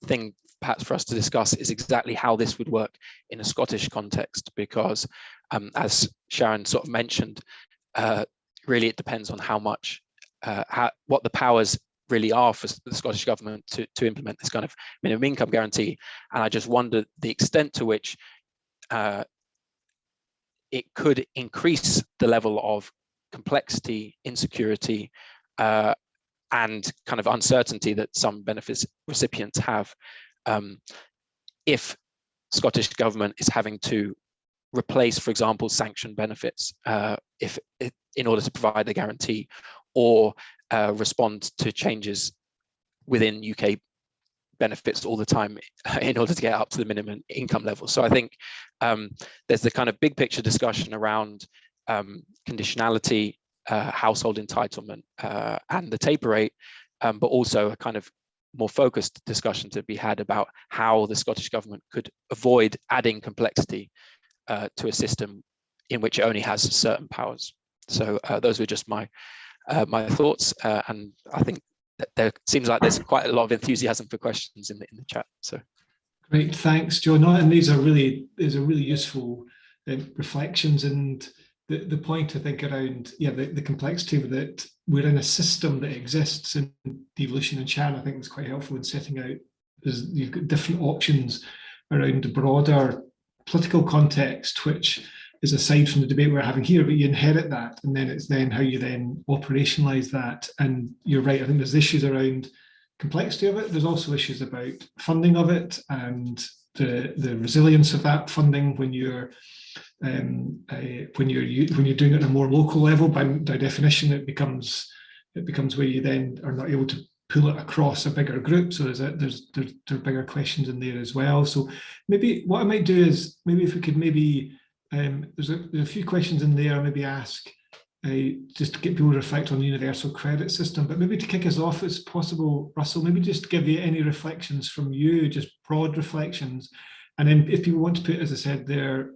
thing perhaps for us to discuss is exactly how this would work in a Scottish context, because as Sharon sort of mentioned, really it depends on how much, what the powers really are for the Scottish government to implement this kind of minimum income guarantee. And I just wonder the extent to which it could increase the level of complexity, insecurity, and kind of uncertainty that some benefits recipients have if Scottish government is having to replace, for example, sanction benefits in order to provide the guarantee, or respond to changes within UK benefits all the time in order to get up to the minimum income level. So I think there's the kind of big picture discussion around conditionality, household entitlement and the taper rate, but also a kind of more focused discussion to be had about how the Scottish Government could avoid adding complexity to a system in which it only has certain powers. So those were just my thoughts, and I think that there seems like there's quite a lot of enthusiasm for questions in the chat. So great, thanks, Joe. No, and these are really useful reflections, and the point I think around the complexity of that we're in a system that exists in devolution, and Sharon I think was quite helpful in setting out you've got different options around the broader political context, which is aside from the debate we're having here, but you inherit that, and then it's then how you then operationalize that. And you're right, I think there's issues around complexity of it. There's also issues about funding of it and the resilience of that funding when you're doing it at a more local level. By definition, it becomes where you then are not able to pull it across a bigger group. So there are bigger questions in there as well. So maybe what I might do is maybe if we could there's a few questions in there. Maybe ask just to get people to reflect on the universal credit system. But maybe to kick us off, it's possible, Russell, maybe just give you any reflections from you, just broad reflections. And then if people want to put, as I said, their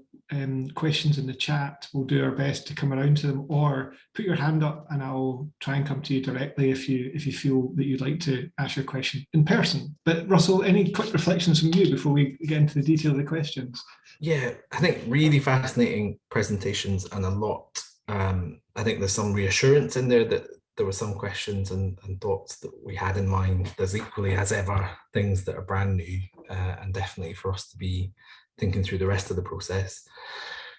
questions in the chat, we'll do our best to come around to them, or put your hand up and I'll try and come to you directly if you feel that you'd like to ask your question in person. But Russell, any quick reflections from you before we get into the detail of the questions? Yeah, I think really fascinating presentations and a lot. I think there's some reassurance in there that there were some questions and thoughts that we had in mind. There's equally as ever things that are brand new, and definitely for us to be thinking through the rest of the process.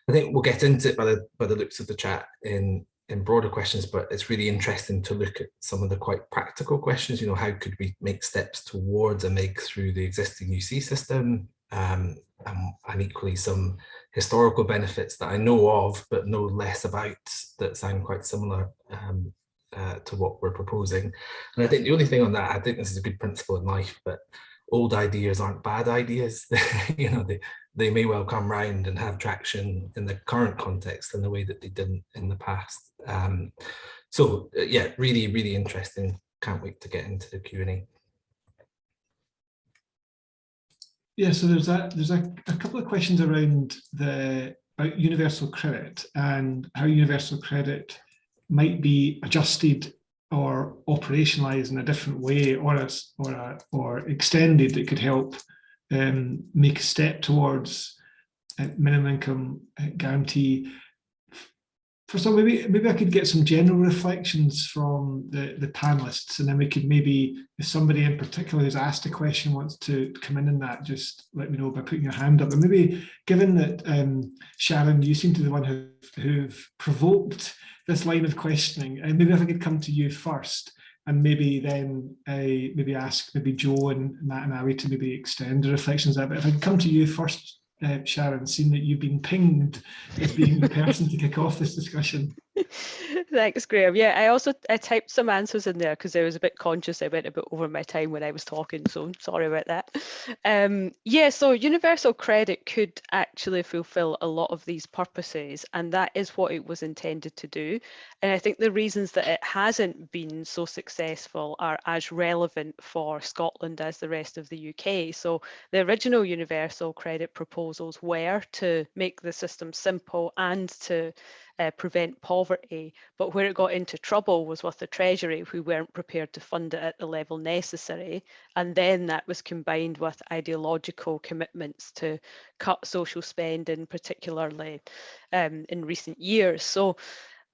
I think we'll get into it by the looks of the chat in broader questions, but it's really interesting to look at some of the quite practical questions. You know, how could we make steps towards a MIG through the existing UC system? And equally some historical benefits that I know of, but know less about, that sound quite similar to what we're proposing. And I think the only thing on that, I think this is a good principle in life, but old ideas aren't bad ideas. You know, they may well come round and have traction in the current context in the way that they didn't in the past. So yeah, really, really interesting. Can't wait to get into the Q&A. Yeah, so there's a couple of questions around about universal credit and how universal credit might be adjusted or operationalized in a different way, or extended, that could help make a step towards minimum income guarantee. For some, maybe I could get some general reflections from the panelists, and then we could maybe, if somebody in particular who's asked a question wants to come in that, just let me know by putting your hand up. And maybe, given that Sharon, you seem to be the one who've provoked this line of questioning, and maybe if I could come to you first, and maybe then maybe ask Joe and Matt and Ali to maybe extend the reflections there. But if I could come to you first, Sharon, seeing that you've been pinged as being the person to kick off this discussion. Thanks, Graham. Yeah, I typed some answers in there because I was a bit conscious I went a bit over my time when I was talking, so I'm sorry about that. Yeah, so universal credit could actually fulfill a lot of these purposes, and that is what it was intended to do. And I think the reasons that it hasn't been so successful are as relevant for Scotland as the rest of the UK. So the original universal credit proposals were to make the system simple and to prevent poverty, but where it got into trouble was with the Treasury, who weren't prepared to fund it at the level necessary, and then that was combined with ideological commitments to cut social spending, particularly in recent years. So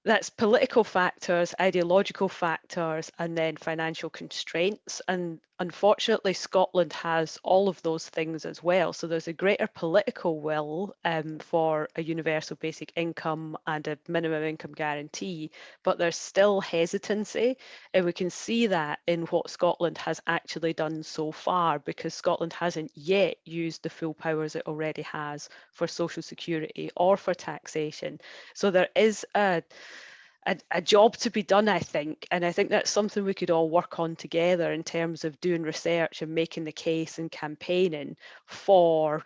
that's political factors, ideological factors, and then financial constraints. And unfortunately, Scotland has all of those things as well. So there's a greater political will for a universal basic income and a minimum income guarantee, but there's still hesitancy. And we can see that in what Scotland has actually done so far, because Scotland hasn't yet used the full powers it already has for social security or for taxation. So there is a job to be done, I think, and I think that's something we could all work on together in terms of doing research and making the case and campaigning for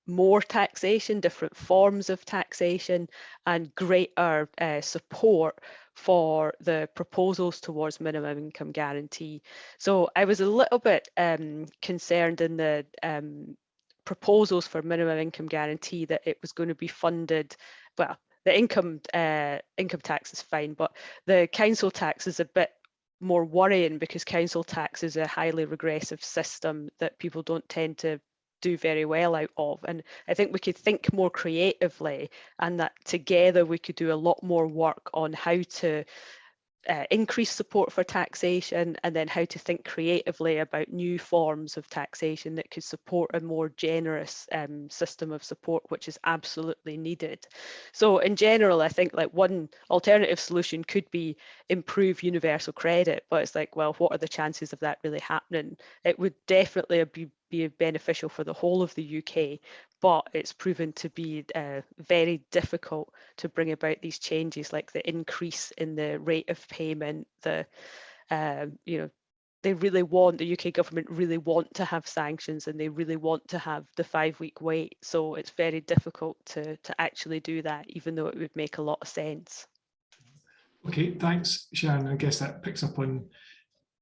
more taxation, different forms of taxation, and greater support for the proposals towards minimum income guarantee. So I was a little bit concerned in the proposals for minimum income guarantee that it was going to be funded, well, the income tax is fine, but the council tax is a bit more worrying, because council tax is a highly regressive system that people don't tend to do very well out of. And I think we could think more creatively, and that together we could do a lot more work on how to increase support for taxation, and then how to think creatively about new forms of taxation that could support a more generous system of support, which is absolutely needed. So in general, I think like one alternative solution could be improve universal credit, but it's like, well, what are the chances of that really happening? It would definitely be beneficial for the whole of the UK, but it's proven to be very difficult to bring about these changes, like the increase in the rate of payment. The they really want, the UK government really want to have sanctions, and they really want to have the 5-week wait. So it's very difficult to actually do that, even though it would make a lot of sense. Okay, thanks, Sharon. I guess that picks up on,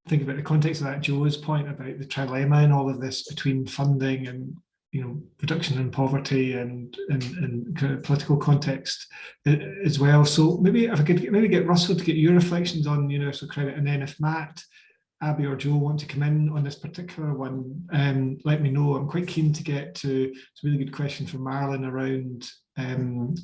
think about the context of that, Joe's point about the trilemma and all of this between funding and, you know, reduction in poverty and kind of political context as well. So maybe if I could maybe get Russell to get your reflections on universal credit, and then if Matt, Abby or Joe want to come in on this particular one, let me know. I'm quite keen to get to, it's a really good question from Marilyn around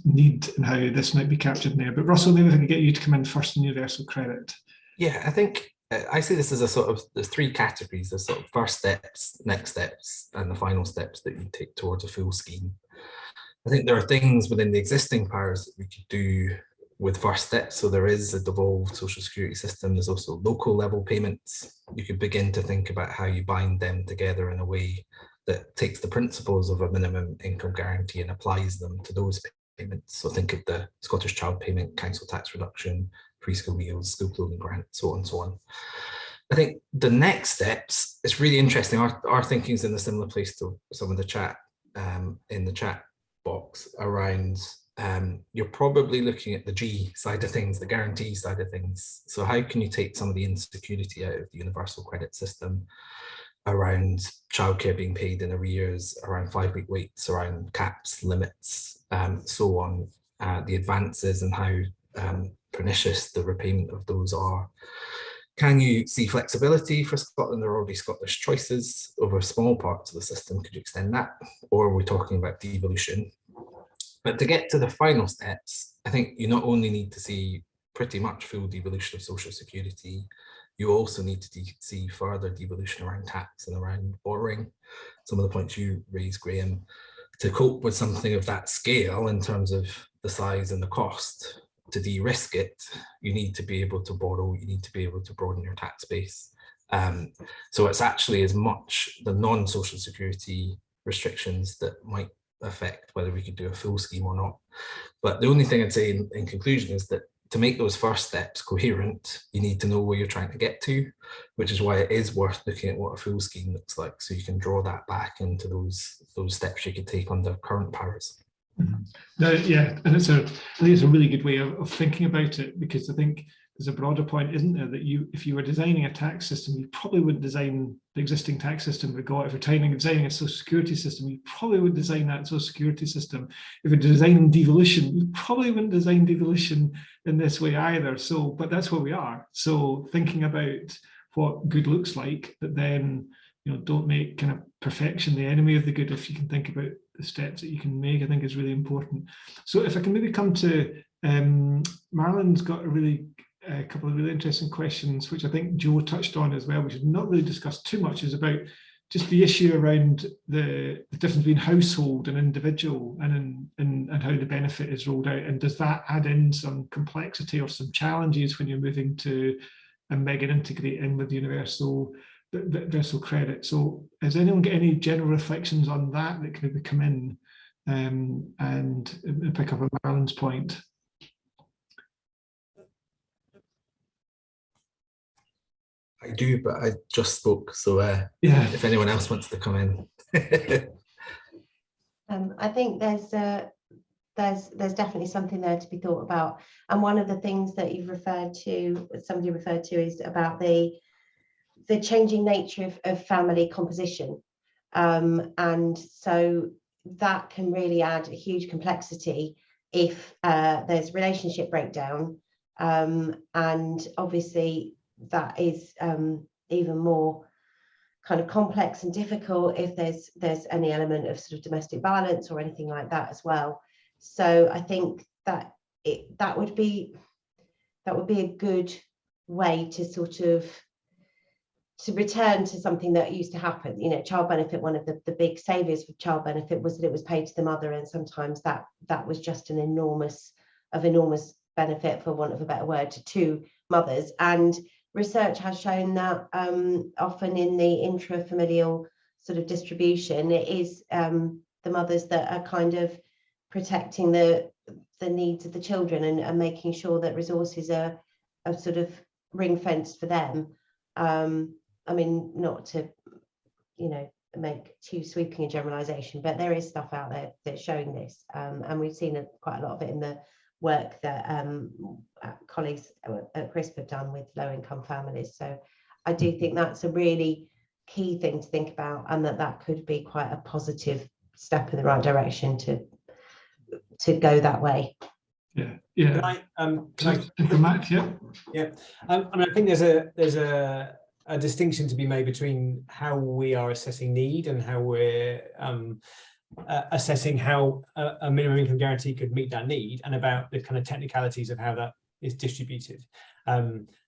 need and how this might be captured in there. But Russell, maybe if I can get you to come in first on universal credit. Yeah, I think I see this as a sort of, there's 3 categories. There's sort of first steps, next steps, and the final steps that you take towards a full scheme. I think there are things within the existing powers that we could do with first steps. So there is a devolved social security system. There's also local level payments. You could begin to think about how you bind them together in a way that takes the principles of a minimum income guarantee and applies them to those payments. So think of the Scottish Child Payment, council tax reduction, preschool meals, school clothing grant, so on and so on. I think the next steps, it's really interesting. Our thinking is in a similar place to some of the chat in the chat box around, you're probably looking at the G side of things, the guarantee side of things. So how can you take some of the insecurity out of the universal credit system around childcare being paid in arrears, around 5-week waits, around caps, limits, so on, the advances and how pernicious the repayment of those are. Can you see flexibility for Scotland? There are already Scottish choices over small parts of the system. Could you extend that? Or are we talking about devolution? But to get to the final steps, I think you not only need to see pretty much full devolution of social security, you also need to see further devolution around tax and around borrowing. Some of the points you raised, Graham, to cope with something of that scale in terms of the size and the cost, to de-risk it, you need to be able to borrow, you need to be able to broaden your tax base. So it's actually as much the non-social security restrictions that might affect whether we could do a full scheme or not. But the only thing I'd say in conclusion is that to make those first steps coherent, you need to know where you're trying to get to, which is why it is worth looking at what a full scheme looks like, so you can draw that back into those steps you could take under current powers. No, yeah, and I think it's a really good way of thinking about it, because I think there's a broader point, isn't there, that if you were designing a tax system, you probably wouldn't design the existing tax system we got. If you're designing a social security system, you probably wouldn't design that social security system. If you're designing devolution, you probably wouldn't design devolution in this way either. So, but that's where we are. So thinking about what good looks like, but then, you know, don't make kind of perfection the enemy of the good. If you can think about the steps that you can make, I think is really important. So if I can maybe come to Marilyn's got a couple of really interesting questions, which I think Joe touched on as well, which is not really discussed too much, is about just the issue around the difference between household and individual, and how the benefit is rolled out, and does that add in some complexity or some challenges when you're moving to and mega integrate in with universal credit. So has anyone got any general reflections on that can maybe come in and pick up on Marilyn's point? I do, but I just spoke, so yeah. If anyone else wants to come in. I think there's there's definitely something there to be thought about. And one of the things that you've referred to, somebody referred to, is about the changing nature of family composition. And so that can really add a huge complexity if there's relationship breakdown. And obviously that is even more kind of complex and difficult if there's any element of sort of domestic violence or anything like that as well. So I think that that would be a good way to sort of to return to something that used to happen. You know, child benefit, one of the big saviours for child benefit was that it was paid to the mother, and sometimes that was just an enormous benefit, for want of a better word, to two mothers. And research has shown that often in the intrafamilial sort of distribution, it is the mothers that are kind of protecting the needs of the children and making sure that resources are sort of ring fenced for them. I mean, not to, you know, make too sweeping a generalization, but there is stuff out there that's showing this, and we've seen quite a lot of it in the work that colleagues at CRISP have done with low-income families. So I do think that's a really key thing to think about, and that could be quite a positive step in the right direction to go that way. Yeah. Can I Matt, yeah. I mean, I think there's a distinction to be made between how we are assessing need and how we're assessing how a minimum income guarantee could meet that need, and about the kind of technicalities of how that is distributed.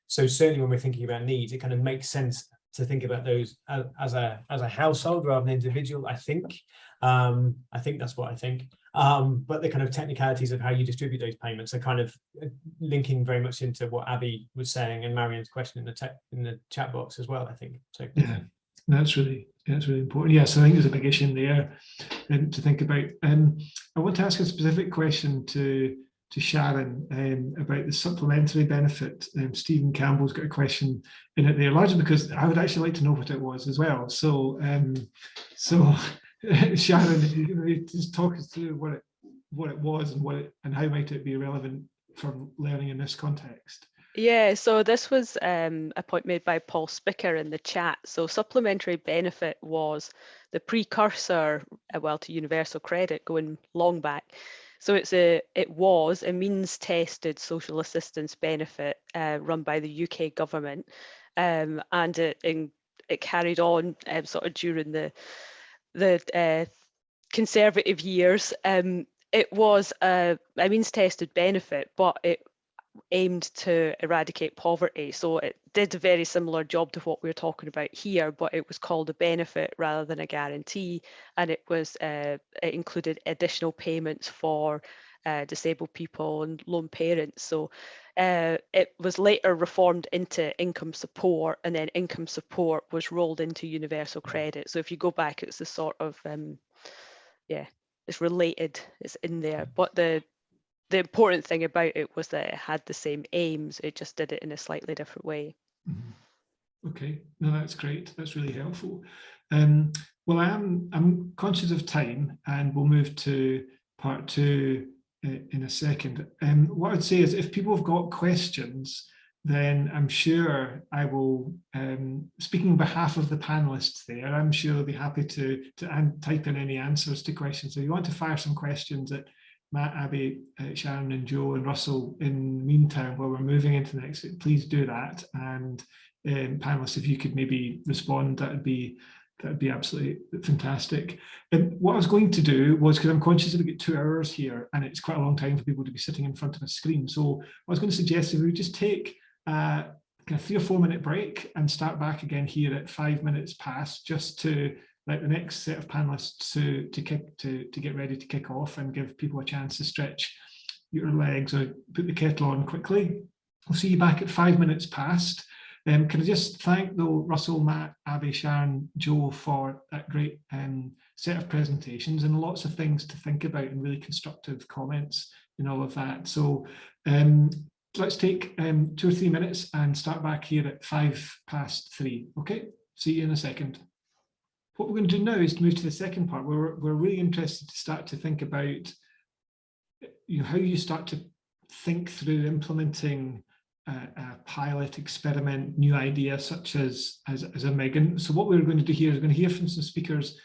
So certainly when we're thinking about needs, it kind of makes sense to think about those as a household rather than individual, I think. I think that's what I think. But the kind of technicalities of how you distribute those payments are kind of linking very much into what Abby was saying and Marian's question in the chat box as well, I think. So yeah, that's really important. Yes, I think there's a big issue in there to think about. I want to ask a specific question to Sharon about the supplementary benefit. Stephen Campbell's got a question in it there, largely because I would actually like to know what it was as well. So Sharon, you just talk us through what it was and how might it be relevant for learning in this context. Yeah, so this was a point made by Paul Spicker in the chat. So supplementary benefit was the precursor, to universal credit, going long back. So it was a means-tested social assistance benefit run by the UK government, and it carried on sort of during the Conservative years. It was a means-tested benefit, but it aimed to eradicate poverty. So it did a very similar job to what we're talking about here, but it was called a benefit rather than a guarantee, and it included additional payments for disabled people and lone parents. So it was later reformed into income support, and then income support was rolled into universal credit. So if you go back, it's the sort of it's related, it's in there, but the important thing about it was that it had the same aims, it just did it in a slightly different way. Mm-hmm. Okay, no, that's great. That's really helpful. Well, I'm conscious of time, and we'll move to part two in a second. What I'd say is, if people have got questions, then I'm sure I will, speaking on behalf of the panelists there, I'm sure they'll be happy to type in any answers to questions. So if you want to fire some questions at Matt, Abby, Sharon and Joe and Russell in the meantime, while we're moving into the next, please do that. And panelists, if you could maybe respond, that would be absolutely fantastic. And what I was going to do was, because I'm conscious that we get 2 hours here and it's quite a long time for people to be sitting in front of a screen. So I was going to suggest if we would just take a 3 or 4 minute break and start back again here at 5 minutes past, just to let the next set of panelists to get ready to kick off and give people a chance to stretch your legs or put the kettle on quickly. We'll see you back at 5 minutes past. Can I just thank, though, Russell, Matt, Abby, Sharon, Joe for that great set of presentations and lots of things to think about and really constructive comments and all of that. So let's take 2 or 3 minutes and start back here at 3:05. Okay, see you in a second. What we're going to do now is to move to the second part, where we're really interested to start to think about how you start to think through implementing a pilot experiment, new idea such as a Megan. So what we're going to do here is going to hear from some speakers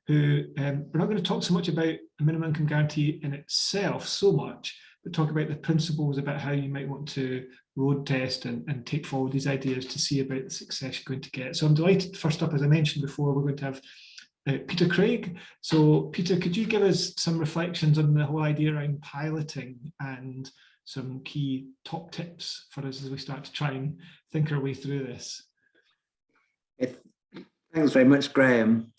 who we're not going to talk so much about a minimum income guarantee in itself so much, but talk about the principles about how you might want to road test and take forward these ideas to see about the success you're going to get. So I'm delighted, first up, as I mentioned before, we're going to have Peter Craig. So Peter, could you give us some reflections on the whole idea around piloting and some key top tips for us as we start to try and think our way through this? Thanks very much, Graham.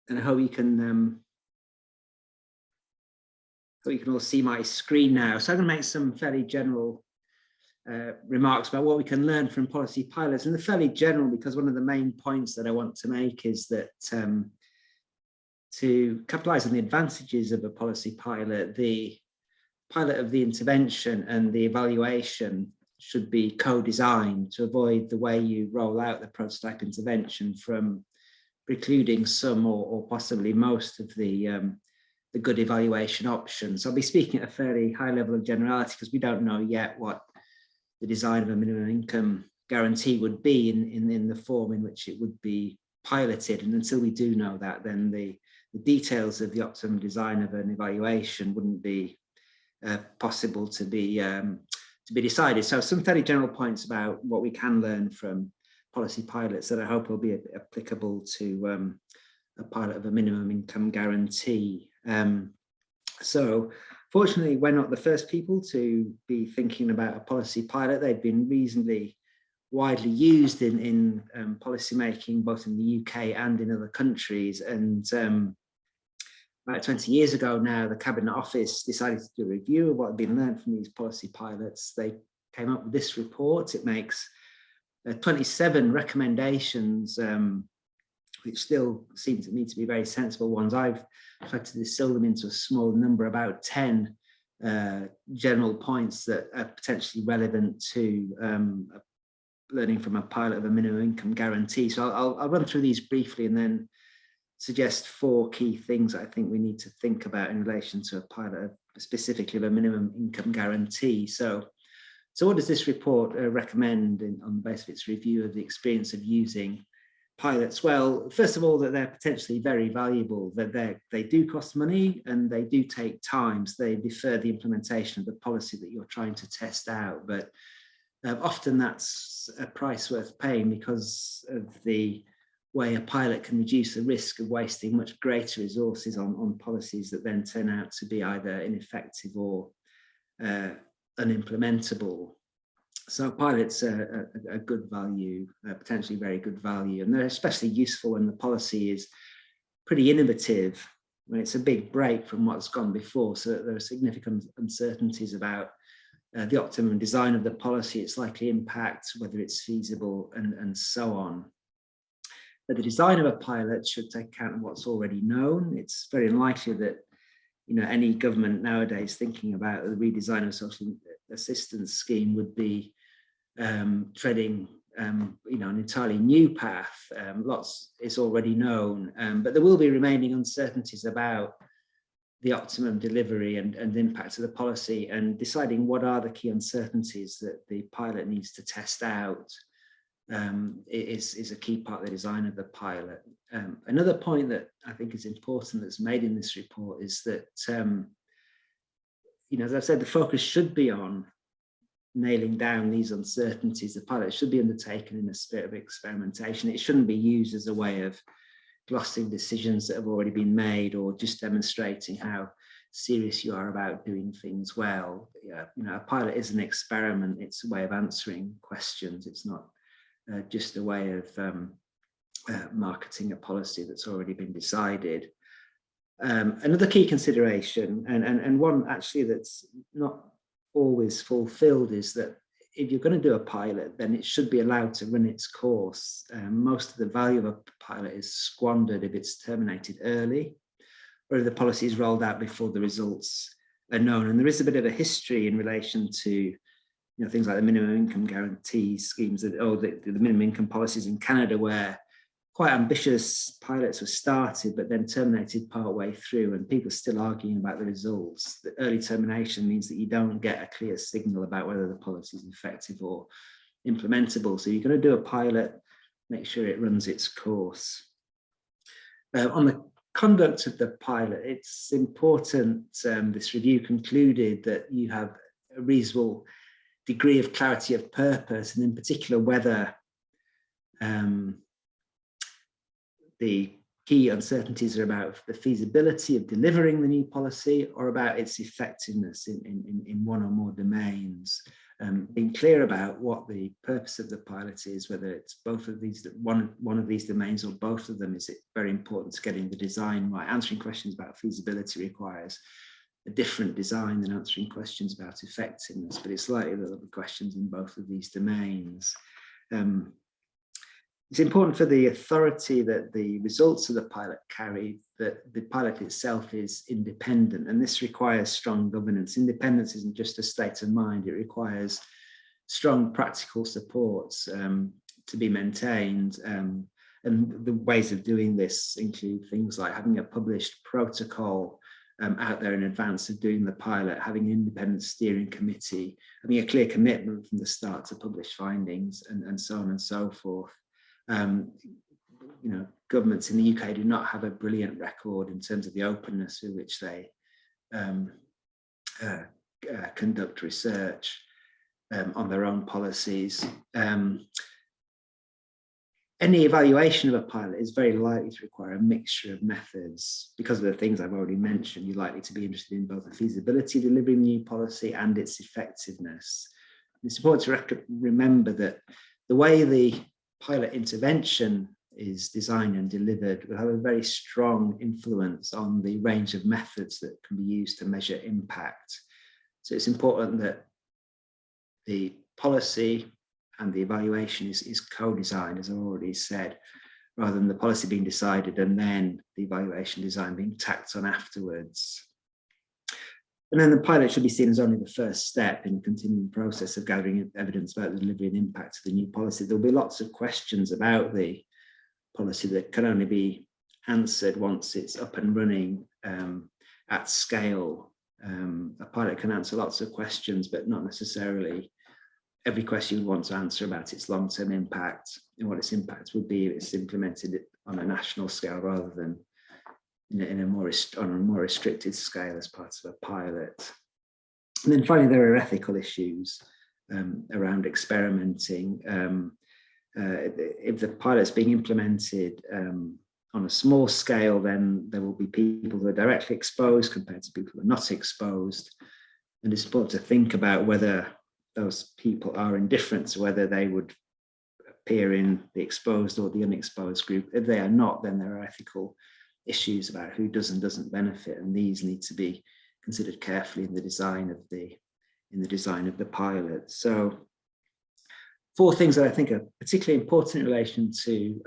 And I hope you can all see my screen now. So I'm going to make some fairly general remarks about what we can learn from policy pilots, and they're fairly general because one of the main points that I want to make is that to capitalize on the advantages of a policy pilot, the pilot of the intervention and the evaluation should be co-designed to avoid the way you roll out the prototype intervention from precluding some or possibly most of the good evaluation options. I'll be speaking at a fairly high level of generality because we don't know yet what the design of a minimum income guarantee would be in the form in which it would be piloted. And until we do know that, then the details of the optimum design of an evaluation wouldn't be possible to be decided. So some fairly general points about what we can learn from policy pilots that I hope will be applicable to a pilot of a minimum income guarantee. So fortunately, we're not the first people to be thinking about a policy pilot. They've been reasonably widely used in policy making, both in the UK and in other countries. And about 20 years ago now, the Cabinet Office decided to do a review of what had been learned from these policy pilots. They came up with this report. It makes 27 recommendations, which still seem to me to be very sensible ones. I've tried to distill them into a small number, about 10 general points that are potentially relevant to learning from a pilot of a minimum income guarantee. So I'll run through these briefly and then suggest 4 key things I think we need to think about in relation to a pilot, specifically of a minimum income guarantee. So what does this report recommend on the basis of its review of the experience of using pilots? Well, first of all, that they're potentially very valuable, that they do cost money and they do take time, so they defer the implementation of the policy that you're trying to test out. But often that's a price worth paying because of the way a pilot can reduce the risk of wasting much greater resources on policies that then turn out to be either ineffective or unimplementable. So pilots are a good value, potentially very good value, and they're especially useful when the policy is pretty innovative, when it's a big break from what's gone before, so that there are significant uncertainties about the optimum design of the policy, its likely impact, whether it's feasible, and so on. But the design of a pilot should take account of what's already known. It's very unlikely that any government nowadays thinking about the redesign of a social assistance scheme would be treading an entirely new path. Lots is already known, but there will be remaining uncertainties about the optimum delivery and the impact of the policy, and deciding what are the key uncertainties that the pilot needs to test out is a key part of the design of the pilot. Another point that I think is important that's made in this report is that, as I've said, the focus should be on nailing down these uncertainties. The pilot should be undertaken in a spirit of experimentation. It shouldn't be used as a way of glossing decisions that have already been made or just demonstrating how serious you are about doing things well. A pilot is an experiment. It's a way of answering questions. It's not just a way of marketing a policy that's already been decided. Another key consideration, and one actually that's not always fulfilled, is that if you're going to do a pilot, then it should be allowed to run its course. Most of the value of a pilot is squandered if it's terminated early, or if the policy is rolled out before the results are known. And there is a bit of a history in relation to things like the minimum income guarantee schemes, the minimum income policies in Canada, where quite ambitious pilots were started, but then terminated partway through, and people are still arguing about the results. The early termination means that you don't get a clear signal about whether the policy is effective or implementable. So you're going to do a pilot, make sure it runs its course. On the conduct of the pilot, it's important, this review concluded that you have a reasonable degree of clarity of purpose, and in particular whether the key uncertainties are about the feasibility of delivering the new policy or about its effectiveness in one or more domains. Being clear about what the purpose of the pilot is, whether it's both of these, one of these domains or both of them, is it very important to getting the design right. Answering questions about feasibility requires a different design than answering questions about effectiveness, but it's likely that there'll be questions in both of these domains. It's important for the authority that the results of the pilot carry, that the pilot itself is independent, and this requires strong governance. Independence isn't just a state of mind, it requires strong practical supports to be maintained. And the ways of doing this include things like having a published protocol out there in advance of doing the pilot, having an independent steering committee, having a clear commitment from the start to publish findings, and so on and so forth. You know, governments in the UK do not have a brilliant record in terms of the openness with which they conduct research on their own policies. Any evaluation of a pilot is very likely to require a mixture of methods. Because of the things I've already mentioned, you're likely to be interested in both the feasibility of delivering the new policy and its effectiveness. It's important to remember that the way the pilot intervention is designed and delivered will have a very strong influence on the range of methods that can be used to measure impact. So it's important that the policy and the evaluation is co-designed, as I've already said, rather than the policy being decided and then the evaluation design being tacked on afterwards. And then the pilot should be seen as only the first step in the continuing process of gathering evidence about the delivery and impact of the new policy. There'll be lots of questions about the policy that can only be answered once it's up and running at scale. A pilot can answer lots of questions, but not necessarily every question you want to answer about its long-term impact and what its impact would be if it's implemented on a national scale rather than on a more restricted scale as part of a pilot. And then finally, there are ethical issues around experimenting. If the pilot's being implemented on a small scale, then there will be people who are directly exposed compared to people who are not exposed. And it's important to think about whether those people are indifferent to whether they would appear in the exposed or the unexposed group. If they are not, then there are ethical issues about who does and doesn't benefit, and these need to be considered carefully in the design of the pilot. So 4 things that I think are particularly important in relation to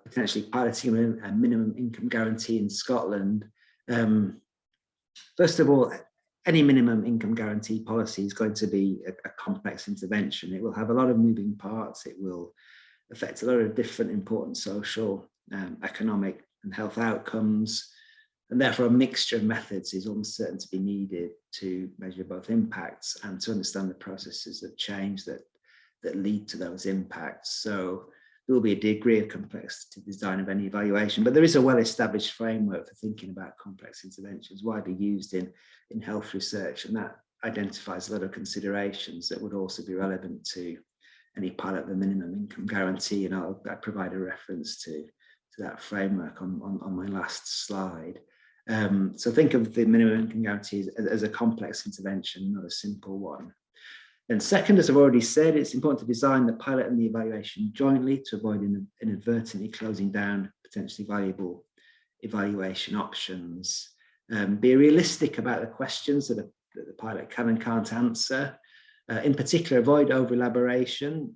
potentially piloting a minimum income guarantee in Scotland. First of all, any minimum income guarantee policy is going to be a complex intervention. It will have a lot of moving parts. It will affect a lot of different important social, economic and health outcomes. And therefore, a mixture of methods is almost certain to be needed to measure both impacts and to understand the processes of change that lead to those impacts. So there will be a degree of complexity to the design of any evaluation, but there is a well-established framework for thinking about complex interventions widely used in health research, and that identifies a lot of considerations that would also be relevant to any pilot of the minimum income guarantee, and I'll provide a reference to that framework on my last slide. So think of the minimum income guarantee as a complex intervention, not a simple one. And second, as I've already said, it's important to design the pilot and the evaluation jointly to avoid inadvertently closing down potentially valuable evaluation options. Be realistic about the questions that the pilot can and can't answer. In particular, avoid over-elaboration.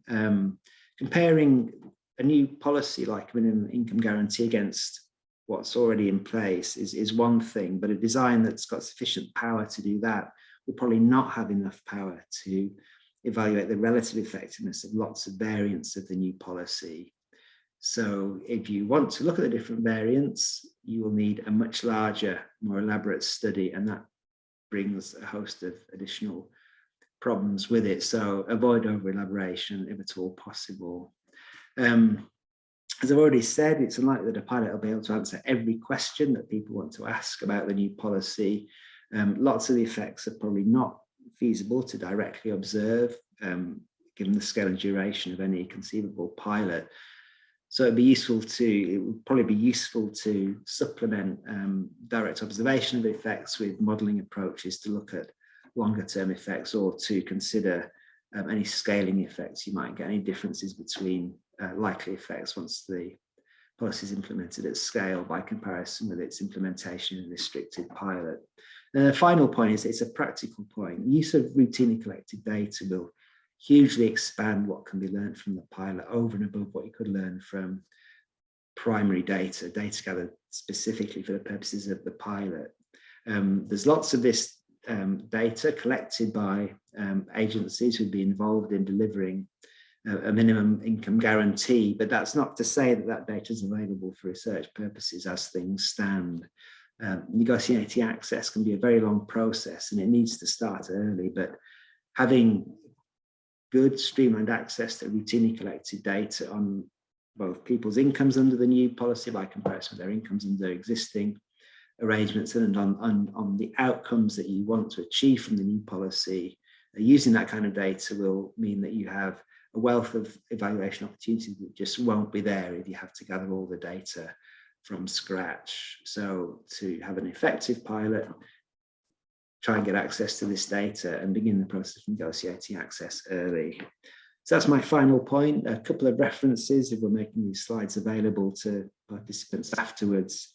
Comparing a new policy like minimum income guarantee against what's already in place is one thing, but a design that's got sufficient power to do that will probably not have enough power to evaluate the relative effectiveness of lots of variants of the new policy. So if you want to look at the different variants, you will need a much larger, more elaborate study, and that brings a host of additional problems with it. So avoid over elaboration if at all possible. As I've already said, it's unlikely that a pilot will be able to answer every question that people want to ask about the new policy. Lots of the effects are probably not feasible to directly observe, given the scale and duration of any conceivable pilot. So it would probably be useful to supplement direct observation of effects with modelling approaches to look at longer term effects, or to consider any scaling effects you might get, any differences between likely effects once the policy is implemented at scale by comparison with its implementation in a restricted pilot. And the final point is, it's a practical point. Use of routinely collected data will hugely expand what can be learned from the pilot over and above what you could learn from primary data gathered specifically for the purposes of the pilot. There's lots of this data collected by agencies who'd be involved in delivering a minimum income guarantee, but that's not to say that that data is available for research purposes as things stand. Negotiating access can be a very long process, and it needs to start early, but having good streamlined access to routinely collected data on both people's incomes under the new policy by comparison with their incomes under existing arrangements, and on the outcomes that you want to achieve from the new policy, using that kind of data will mean that you have a wealth of evaluation opportunities that just won't be there if you have to gather all the data from scratch. So to have an effective pilot, try and get access to this data and begin the process of negotiating access early. So that's my final point. A couple of references if we're making these slides available to participants afterwards.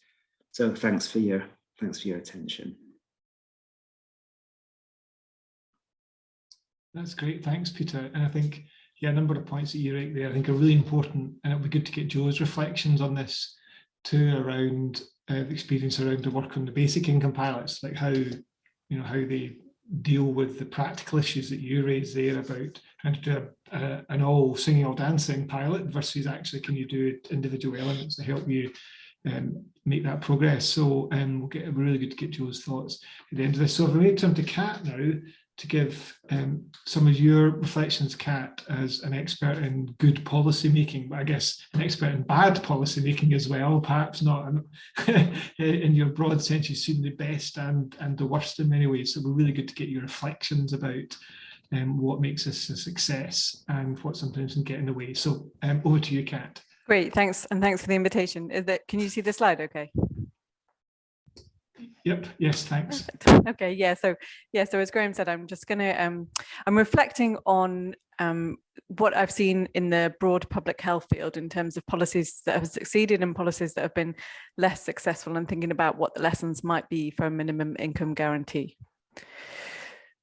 So thanks for your attention. That's great, thanks Peter. And I think, yeah, a number of points that you make there I think are really important, and it'll be good to get Joe's reflections on this too, around the experience around the work on the basic income pilots, like how they deal with the practical issues that you raised there about trying to do an all singing, all dancing pilot versus actually can you do individual elements to help you make that progress. So we'll get really good to get Joe's thoughts at the end of this. So if we may turn to Kat now to give some of your reflections, Kat, as an expert in good policy making, but I guess an expert in bad policy making as well, perhaps not in your broad sense. You've seen the best and the worst in many ways. So we're really good to get your reflections about what makes this a success and what sometimes can get in the way. So over to you, Kat. Great, thanks, and thanks for the invitation. Can you see the slide okay? Yep, yes, thanks. Perfect. Okay, yeah, so as Graham said, I'm just gonna I'm reflecting on what I've seen in the broad public health field in terms of policies that have succeeded and policies that have been less successful, and thinking about what the lessons might be for a minimum income guarantee.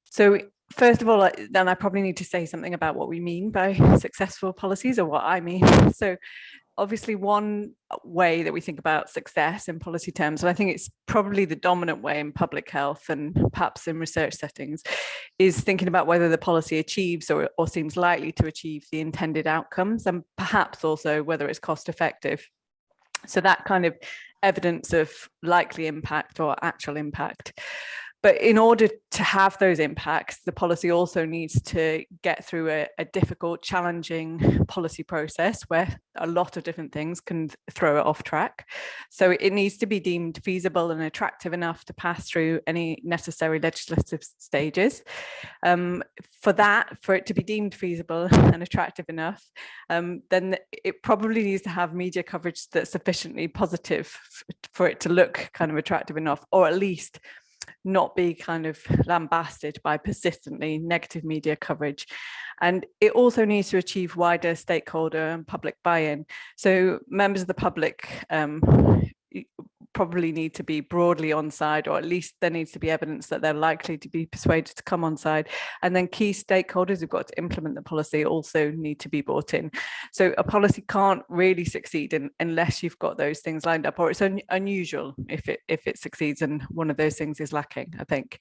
So first of all, then I probably need to say something about what we mean by successful policies, or what I mean. So obviously one way that we think about success in policy terms, and I think it's probably the dominant way in public health and perhaps in research settings, is thinking about whether the policy achieves or seems likely to achieve the intended outcomes, and perhaps also whether it's cost effective. So that kind of evidence of likely impact or actual impact. But in order to have those impacts, the policy also needs to get through a difficult, challenging policy process where a lot of different things can throw it off track. So it needs to be deemed feasible and attractive enough to pass through any necessary legislative stages. For it to be deemed feasible and attractive enough, then it probably needs to have media coverage that's sufficiently positive for it to look kind of attractive enough, or at least not be kind of lambasted by persistently negative media coverage. And it also needs to achieve wider stakeholder and public buy-in. So members of the public probably need to be broadly on side, or at least there needs to be evidence that they're likely to be persuaded to come on side. And then key stakeholders who've got to implement the policy also need to be brought in. So a policy can't really succeed unless you've got those things lined up, or it's unusual if it succeeds and one of those things is lacking, I think.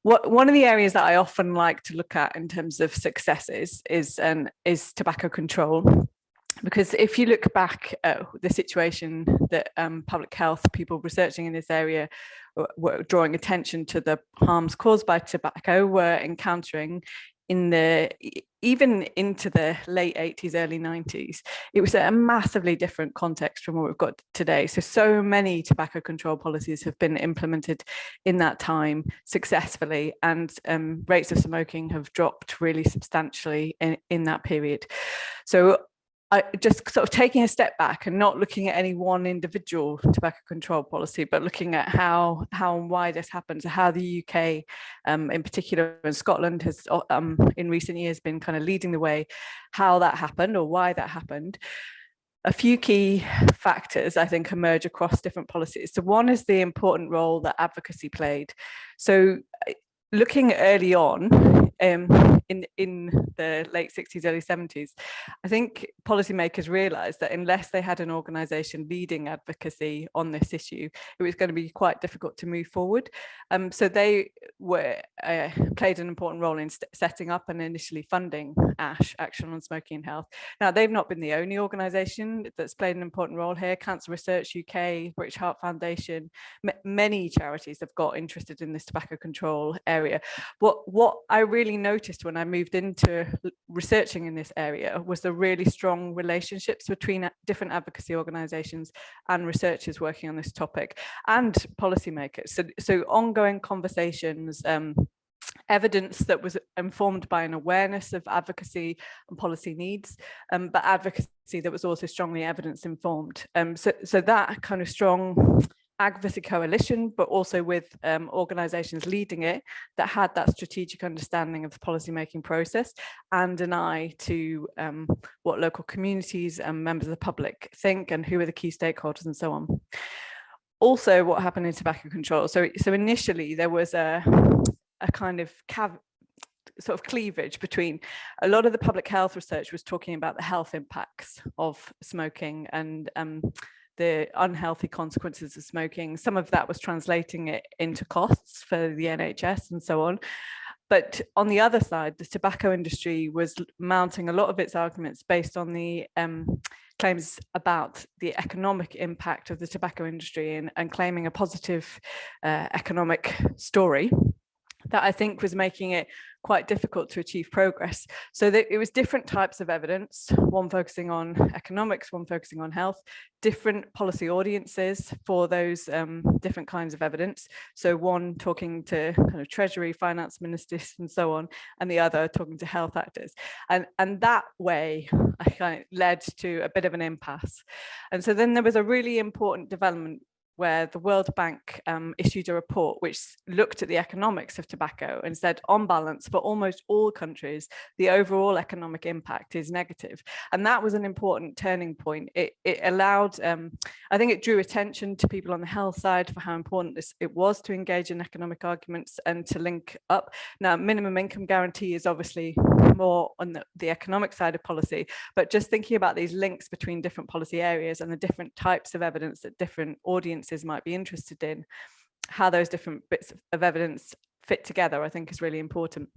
One of the areas that I often like to look at in terms of successes is tobacco control. Because if you look back at the situation that public health people researching in this area were drawing attention to the harms caused by tobacco were encountering even into the late 80s, early 90s, it was a massively different context from what we've got today. So many tobacco control policies have been implemented in that time successfully, and rates of smoking have dropped really substantially in that period. So I just sort of taking a step back and not looking at any one individual tobacco control policy, but looking at how and why this happens, how the UK in particular, and Scotland has in recent years been kind of leading the way, how that happened or why that happened. A few key factors I think emerge across different policies. So one is the important role that advocacy played. So looking early on in the late 60s, early 70s, I think policymakers realised that unless they had an organisation leading advocacy on this issue, it was going to be quite difficult to move forward. So they played an important role in setting up and initially funding ASH, Action on Smoking and Health. Now, they've not been the only organisation that's played an important role here. Cancer Research UK, British Heart Foundation, many charities have got interested in this tobacco control area. What I really noticed when I moved into researching in this area was the really strong relationships between different advocacy organisations and researchers working on this topic and policymakers. So ongoing conversations, evidence that was informed by an awareness of advocacy and policy needs, but advocacy that was also strongly evidence informed. So that kind of strong advocacy coalition, but also with organisations leading it that had that strategic understanding of the policymaking process and an eye to what local communities and members of the public think and who are the key stakeholders and so on. Also, what happened in tobacco control. So initially there was a kind of sort of cleavage between a lot of the public health research was talking about the health impacts of smoking and the unhealthy consequences of smoking. Some of that was translating it into costs for the NHS and so on. But on the other side, the tobacco industry was mounting a lot of its arguments based on the claims about the economic impact of the tobacco industry and claiming a positive economic story that I think was making it quite difficult to achieve progress. So that it was different types of evidence, one focusing on economics, one focusing on health, different policy audiences for those different kinds of evidence. So one talking to kind of Treasury, finance ministers and so on, and the other talking to health actors. And that way I kind of led to a bit of an impasse. And so then there was a really important development where the World Bank issued a report which looked at the economics of tobacco and said, on balance, for almost all countries, the overall economic impact is negative. And that was an important turning point. It allowed, I think it drew attention to people on the health side for how important it was to engage in economic arguments and to link up. Now, minimum income guarantee is obviously more on the economic side of policy, but just thinking about these links between different policy areas and the different types of evidence that different audiences might be interested in, how those different bits of evidence fit together, I think is really important.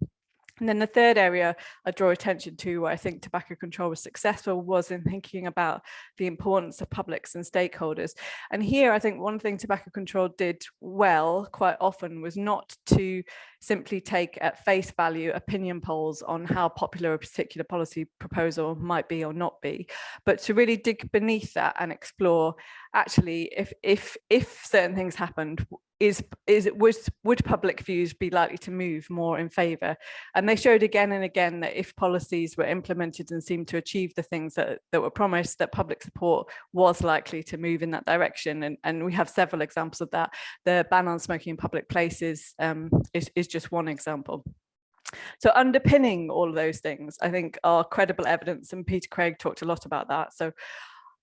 And then the third area I draw attention to where I think tobacco control was successful was in thinking about the importance of publics and stakeholders. And here I think one thing tobacco control did well quite often was not to simply take at face value opinion polls on how popular a particular policy proposal might be or not be, but to really dig beneath that and explore actually if certain things happened, would public views be likely to move more in favour? And they showed again and again that if policies were implemented and seemed to achieve the things that were promised, that public support was likely to move in that direction. And we have several examples of that. The ban on smoking in public places is just one example. So underpinning all of those things, I think, are credible evidence, and Peter Craig talked a lot about that. So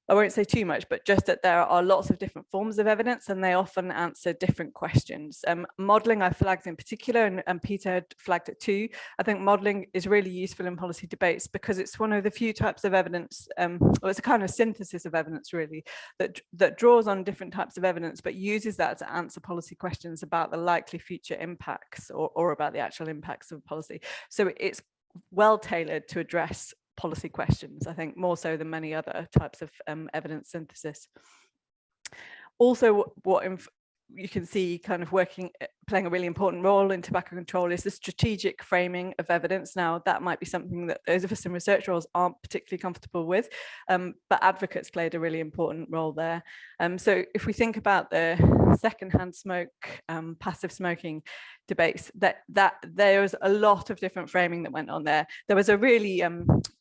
I won't say too much, but just that there are lots of different forms of evidence and they often answer different questions. Modelling I flagged in particular, and Peter had flagged it too. I think modelling is really useful in policy debates because it's one of the few types of evidence, or it's a kind of synthesis of evidence really, that draws on different types of evidence, but uses that to answer policy questions about the likely future impacts or about the actual impacts of policy. So it's well tailored to address policy questions, I think more so than many other types of evidence synthesis. Also, you can see kind of playing a really important role in tobacco control is the strategic framing of evidence. Now, that might be something that those of us in research roles aren't particularly comfortable with, but advocates played a really important role there. So if we think about the secondhand smoke, passive smoking debates, that there was a lot of different framing that went on there. There was a really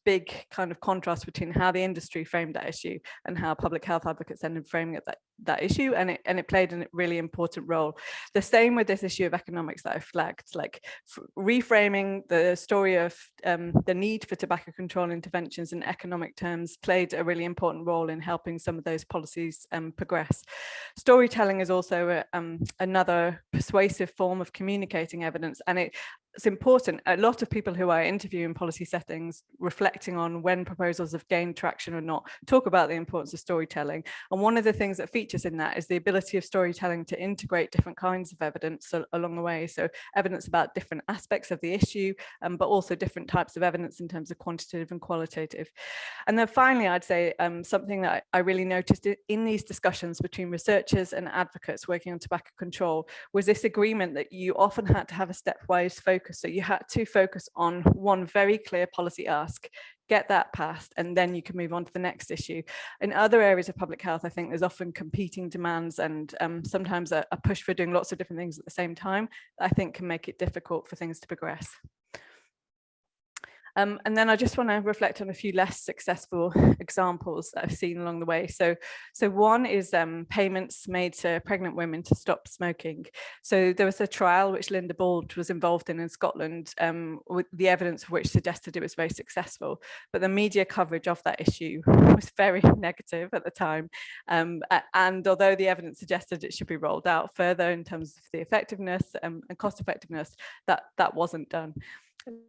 big kind of contrast between how the industry framed that issue and how public health advocates ended up framing that issue, and it played a really important role. The same with this issue of economics that I flagged, like reframing the story of the need for tobacco control interventions in economic terms played a really important role in helping some of those policies progress. Storytelling is also another persuasive form of communicating evidence, and it's important. A lot of people who I interview in policy settings, reflecting on when proposals have gained traction or not, talk about the importance of storytelling. And one of the things that features in that is the ability of storytelling to integrate different kinds of evidence along the way. So evidence about different aspects of the issue, but also different types of evidence in terms of quantitative and qualitative. And then finally, I'd say something that I really noticed in these discussions between researchers and advocates working on tobacco control was this agreement that you often had to have a stepwise focus. So you had to focus on one very clear policy ask, get that passed, and then you can move on to the next issue. In other areas of public health, I think there's often competing demands and sometimes a push for doing lots of different things at the same time, I think can make it difficult for things to progress. And then I just want to reflect on a few less successful examples that I've seen along the way. So one is payments made to pregnant women to stop smoking. So there was a trial which Linda Bald was involved in Scotland, with the evidence of which suggested it was very successful. But the media coverage of that issue was very negative at the time. And although the evidence suggested it should be rolled out further in terms of the effectiveness and cost effectiveness, that wasn't done.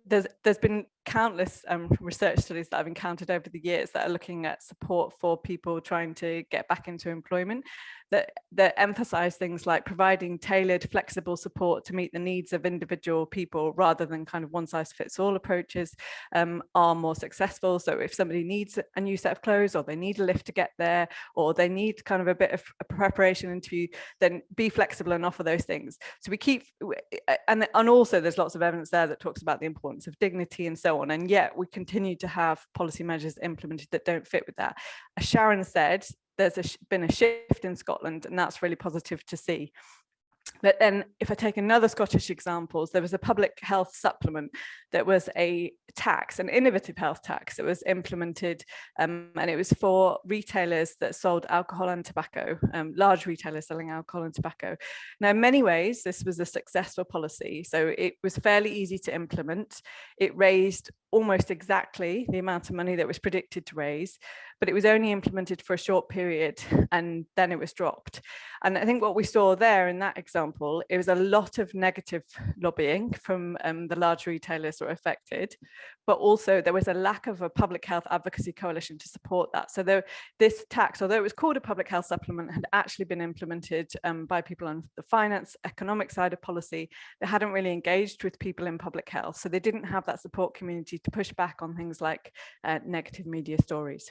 There's been countless research studies that I've encountered over the years that are looking at support for people trying to get back into employment, that emphasize things like providing tailored, flexible support to meet the needs of individual people rather than kind of one-size-fits-all approaches are more successful. So if somebody needs a new set of clothes, or they need a lift to get there, or they need kind of a bit of a preparation interview, then be flexible and offer those things. So we keep, and also there's lots of evidence there that talks about the importance of dignity and so on, and yet we continue to have policy measures implemented that don't fit with that. As Sharon said, there's been a shift in Scotland, and that's really positive to see. But then if I take another Scottish example, there was a public health supplement that was a tax, an innovative health tax that was implemented, and it was for retailers that sold alcohol and tobacco, large retailers selling alcohol and tobacco. Now, in many ways, this was a successful policy. So it was fairly easy to implement. It raised almost exactly the amount of money that was predicted to raise, but it was only implemented for a short period and then it was dropped. And I think what we saw there in that example, it was a lot of negative lobbying from the large retailers that were affected, but also there was a lack of a public health advocacy coalition to support that. So this tax, although it was called a public health supplement, had actually been implemented by people on the finance, economic side of policy. They hadn't really engaged with people in public health, so they didn't have that support community to push back on things like negative media stories.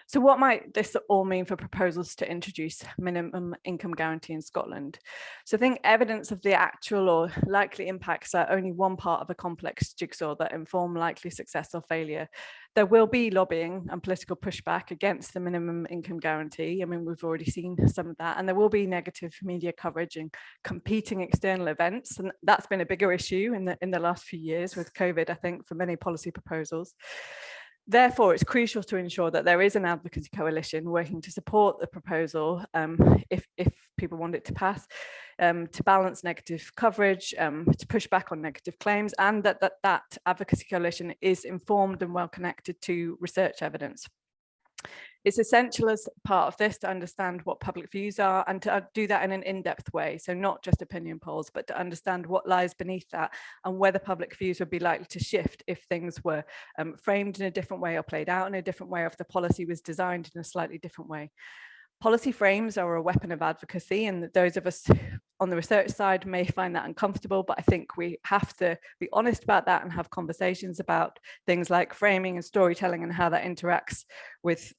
So what might this all mean for proposals to introduce minimum income guarantee in Scotland? So I think evidence of the actual or likely impacts are only one part of a complex jigsaw that inform likely success or failure. There will be lobbying and political pushback against the minimum income guarantee. I mean, we've already seen some of that, and there will be negative media coverage and competing external events. And that's been a bigger issue in the last few years with COVID, I think, for many policy proposals. Therefore, it's crucial to ensure that there is an advocacy coalition working to support the proposal if people want it to pass, to balance negative coverage, to push back on negative claims, and that advocacy coalition is informed and well connected to research evidence. It's essential as part of this to understand what public views are and to do that in an in-depth way. So not just opinion polls, but to understand what lies beneath that and whether public views would be likely to shift if things were framed in a different way or played out in a different way, or if the policy was designed in a slightly different way. Policy frames are a weapon of advocacy, and those of us on the research side may find that uncomfortable, but I think we have to be honest about that and have conversations about things like framing and storytelling and how that interacts with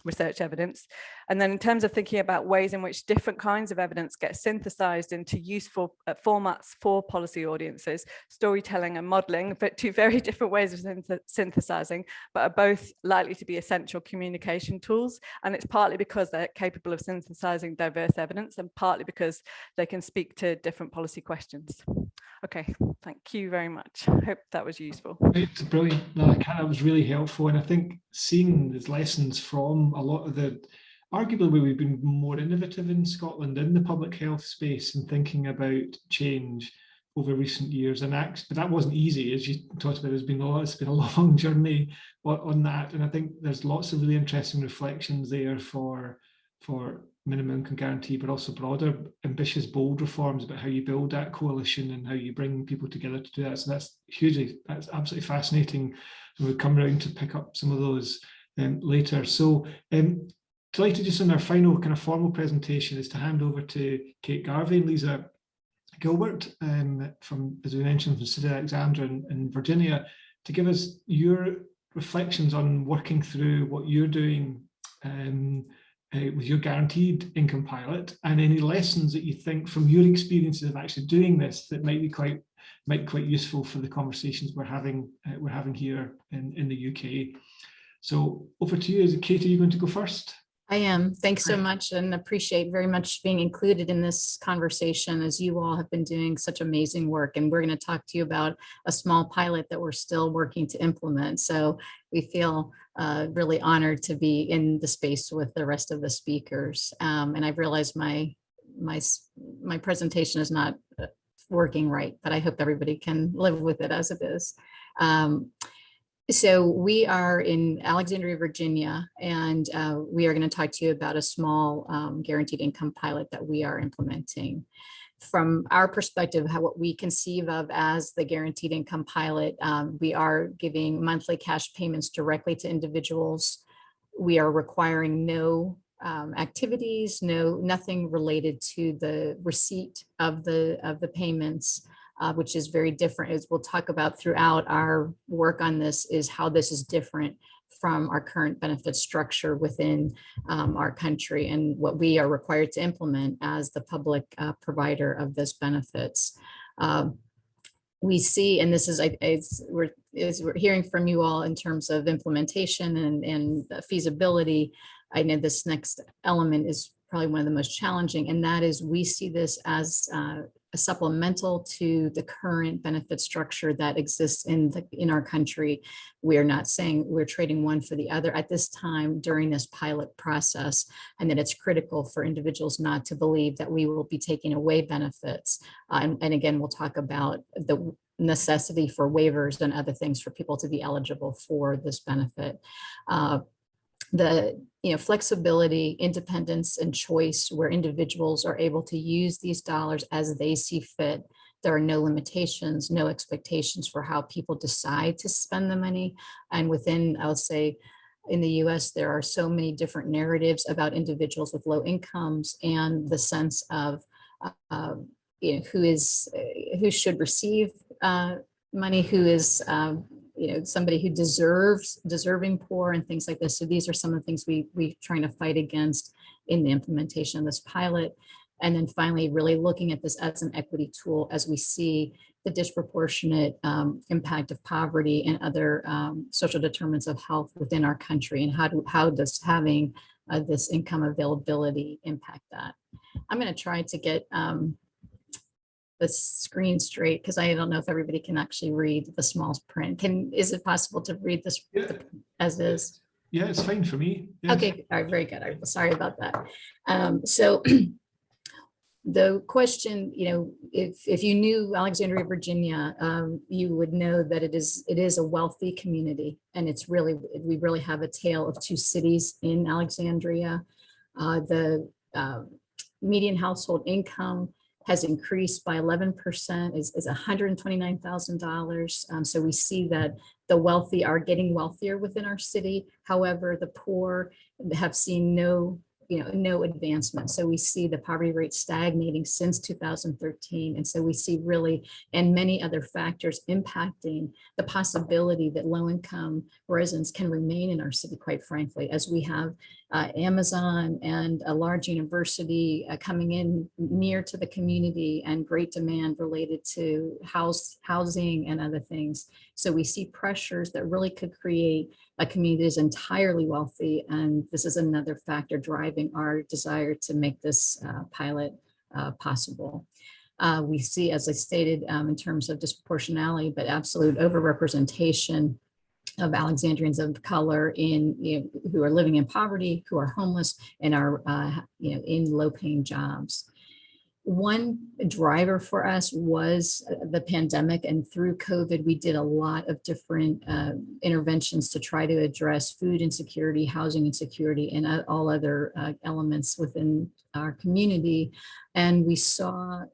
research evidence. And then in terms of thinking about ways in which different kinds of evidence get synthesized into useful formats for policy audiences, storytelling and modeling, but two very different ways of synthesizing, but are both likely to be essential communication tools. And it's partly because they're capable of synthesizing diverse evidence and partly because they can speak to different policy questions. Okay, thank you very much. I hope that was useful. It's brilliant. No, that was really helpful. And I think seeing the lessons from a lot of the, arguably where we've been more innovative in Scotland in the public health space and thinking about change over recent years. And but that wasn't easy, as you talked about. It's been a long journey on that. And I think there's lots of really interesting reflections there for minimum income guarantee, but also broader, ambitious, bold reforms about how you build that coalition and how you bring people together to do that. So that's absolutely fascinating. And we'll come around to pick up some of those later. So delighted just in our final kind of formal presentation is to hand over to Kate Garvey and Lisa Gilbert from, as we mentioned, from City Alexandra in Virginia, to give us your reflections on working through what you're doing with your guaranteed income pilot, and any lessons that you think from your experiences of actually doing this that might be quite useful for the conversations we're having here in the UK. So over to you. Is it Kate, are you going to go first? I am. Thanks so much, and appreciate very much being included in this conversation, as you all have been doing such amazing work. And we're going to talk to you about a small pilot that we're still working to implement. So we feel really honored to be in the space with the rest of the speakers. And I've realized my presentation is not working right, but I hope everybody can live with it as it is. So we are in Alexandria, Virginia, and we are going to talk to you about a small guaranteed income pilot that we are implementing. From our perspective, what we conceive of as the guaranteed income pilot, we are giving monthly cash payments directly to individuals. We are requiring no activities, nothing related to the receipt of the payments. Which is very different, as we'll talk about throughout our work on this, is how this is different from our current benefit structure within our country and what we are required to implement as the public provider of this benefits. We see, and this is, we're hearing from you all in terms of implementation and feasibility. I know this next element is probably one of the most challenging, and that is we see this as a supplemental to the current benefit structure that exists in our country. We are not saying we're trading one for the other at this time during this pilot process, and that it's critical for individuals not to believe that we will be taking away benefits. And again, we'll talk about the necessity for waivers and other things for people to be eligible for this benefit. The flexibility, independence, and choice, where individuals are able to use these dollars as they see fit. There are no limitations, no expectations for how people decide to spend the money. And within, I'll say, in the US, there are so many different narratives about individuals with low incomes and the sense of who should receive money, who is somebody who deserving poor, and things like this. So these are some of the things we're trying to fight against in the implementation of this pilot. And then finally, really looking at this as an equity tool as we see the disproportionate impact of poverty and other social determinants of health within our country, and how does having this income availability impact that. I'm going to try to get the screen straight, because I don't know if everybody can actually read the small print. Is it possible to read this as is? Yeah, it's fine for me. Yes. Okay, all right, very good. I'm sorry about that. So the question, if you knew Alexandria, Virginia, you would know that it is a wealthy community, and we really have a tale of two cities in Alexandria. The median household income has increased by 11%, is $129,000. So we see that the wealthy are getting wealthier within our city. However, the poor have seen no no advancement. So we see the poverty rate stagnating since 2013. And so we see really, and many other factors impacting the possibility that low-income residents can remain in our city, quite frankly, as we have Amazon and a large university coming in near to the community and great demand related to housing and other things. So we see pressures that really could create a community that is entirely wealthy. And this is another factor driving our desire to make this pilot possible. We see, as I stated, in terms of disproportionality, but absolute overrepresentation of Alexandrians of color in who are living in poverty, who are homeless, and are in low-paying jobs. One driver for us was the pandemic, and through COVID, we did a lot of different interventions to try to address food insecurity, housing insecurity, and all other elements within our community. And we saw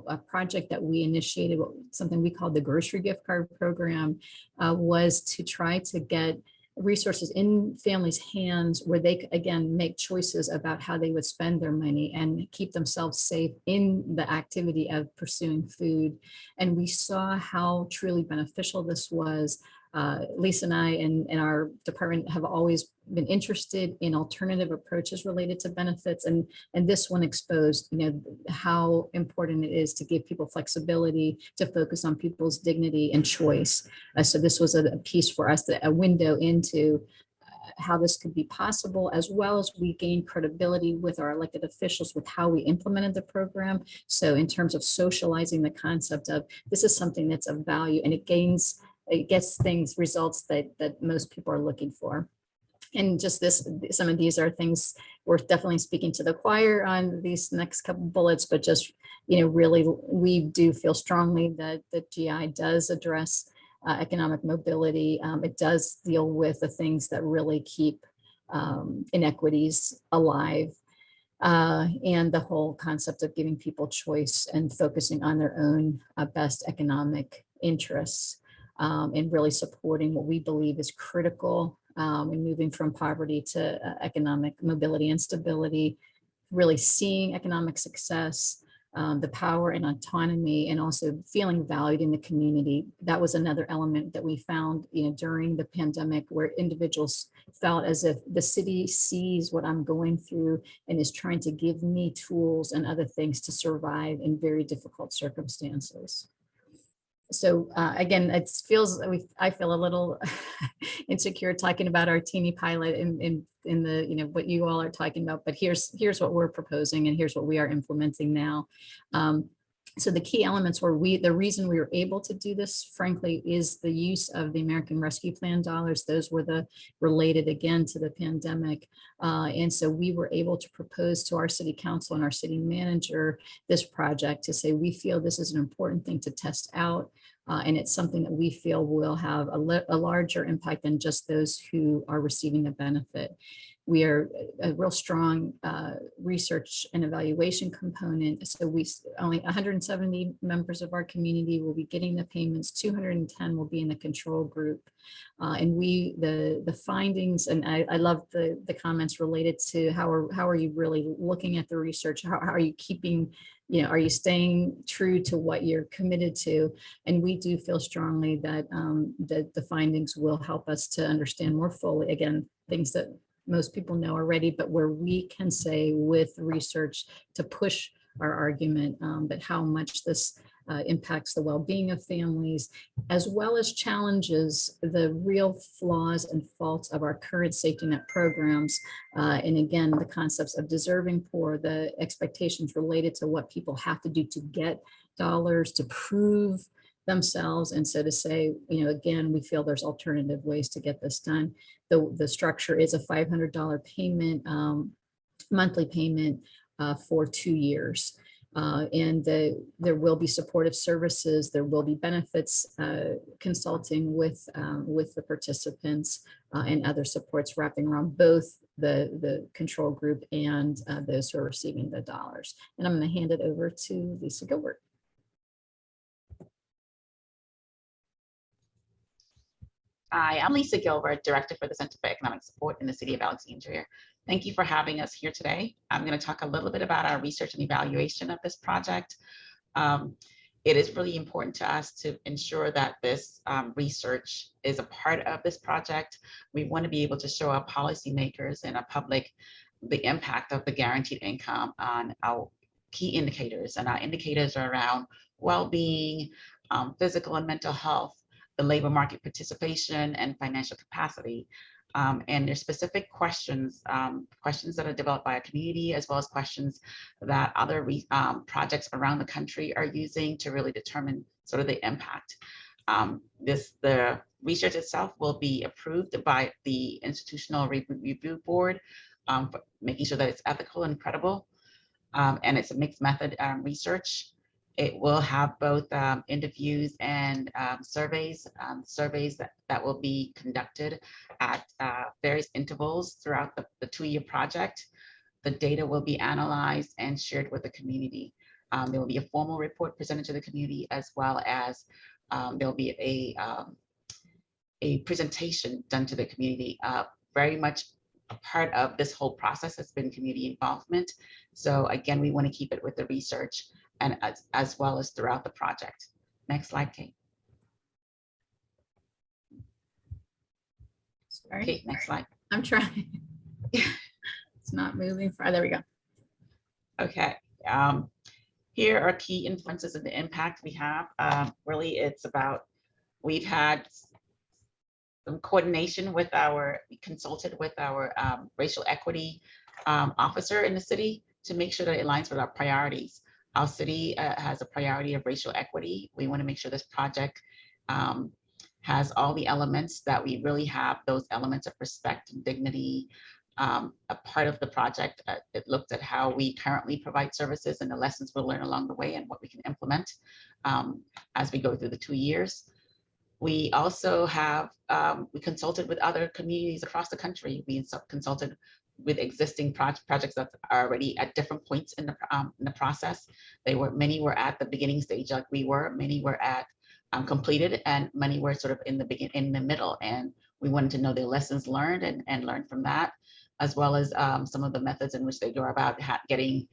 a project that we initiated, something we called the grocery gift card program, was to try to get resources in families' hands where they could, again, make choices about how they would spend their money and keep themselves safe in the activity of pursuing food. And we saw how truly beneficial this was. Lisa and I and our department have always been interested in alternative approaches related to benefits, and this one exposed how important it is to give people flexibility to focus on people's dignity and choice. So this was a piece for us, a window into how this could be possible, as well as we gained credibility with our elected officials with how we implemented the program. So in terms of socializing the concept of this is something that's of value, and it gets results that most people are looking for. And just some of these are things we're definitely speaking to the choir on these next couple bullets, but just, really, we do feel strongly that the GI does address economic mobility. It does deal with the things that really keep inequities alive. And the whole concept of giving people choice and focusing on their own best economic interests. And really supporting what we believe is critical in moving from poverty to economic mobility and stability, really seeing economic success, the power and autonomy, and also feeling valued in the community. That was another element that we found during the pandemic, where individuals felt as if the city sees what I'm going through and is trying to give me tools and other things to survive in very difficult circumstances. So again, I feel a little insecure talking about our teeny pilot in the what you all are talking about, but here's what we're proposing, and here's what we are implementing now. So the key elements were the reason we were able to do this, frankly, is the use of the American Rescue Plan dollars. Those were related again to the pandemic. And so we were able to propose to our city council and our city manager this project to say, we feel this is an important thing to test out. And it's something that we feel will have a larger impact than just those who are receiving the benefit. We are a real strong research and evaluation component. So only 170 members of our community will be getting the payments, 210 will be in the control group. And the findings, and I love the comments related to how are you really looking at the research? How are you keeping, are you staying true to what you're committed to? And we do feel strongly that the findings will help us to understand more fully, again, things that most people know already, but where we can say with research to push our argument, but how much this impacts the well-being of families, as well as challenges the real flaws and faults of our current safety net programs. And again, the concepts of deserving poor, the expectations related to what people have to do to get dollars to prove themselves. And so to say, again, we feel there's alternative ways to get this done. The structure is a $500 payment, monthly payment for 2 years. And there will be supportive services. There will be benefits consulting with the participants and other supports wrapping around both the control group and those who are receiving the dollars. And I'm going to hand it over to Lisa Gilbert. Hi, I'm Lisa Gilbert, Director for the Center for Economic Support in the City of Alexandria. Thank you for having us here today. I'm going to talk a little bit about our research and evaluation of this project. It is really important to us to ensure that this research is a part of this project. We want to be able to show our policymakers and our public the impact of the guaranteed income on our key indicators, and our indicators are around well-being, physical and mental health, the labor market participation, and financial capacity. And there's specific questions, questions that are developed by a community, as well as questions that other projects around the country are using to really determine sort of the impact. The research itself will be approved by the Institutional Review Board, for making sure that it's ethical and credible. And it's a mixed method research. It will have both interviews and surveys that will be conducted at various intervals throughout the 2-year project. The data will be analyzed and shared with the community. There will be a formal report presented to the community, as well as there will be a presentation done to the community. Very much a part of this whole process has been community involvement. So again, we want to keep it with the research and as well as throughout the project. Next slide, Kate. Sorry. Okay, next slide. I'm trying. It's not moving far. There we go. Okay. Here are key influences of the impact we have. Really, it's about, we've had some coordination with we consulted with our racial equity officer in the city to make sure that it aligns with our priorities. Our city has a priority of racial equity. We want to make sure this project has all the elements that we really have, those elements of respect and dignity. A part of the project, it looked at how we currently provide services and the lessons we'll learn along the way and what we can implement as we go through the 2 years. We also have, we consulted with other communities across the country. We consulted with existing projects that are already at different points in the process. Many were at the beginning stage like we were, many were at completed, and many were sort of in the middle. And we wanted to know their lessons learned and learn from that, as well as some of the methods in which they go about getting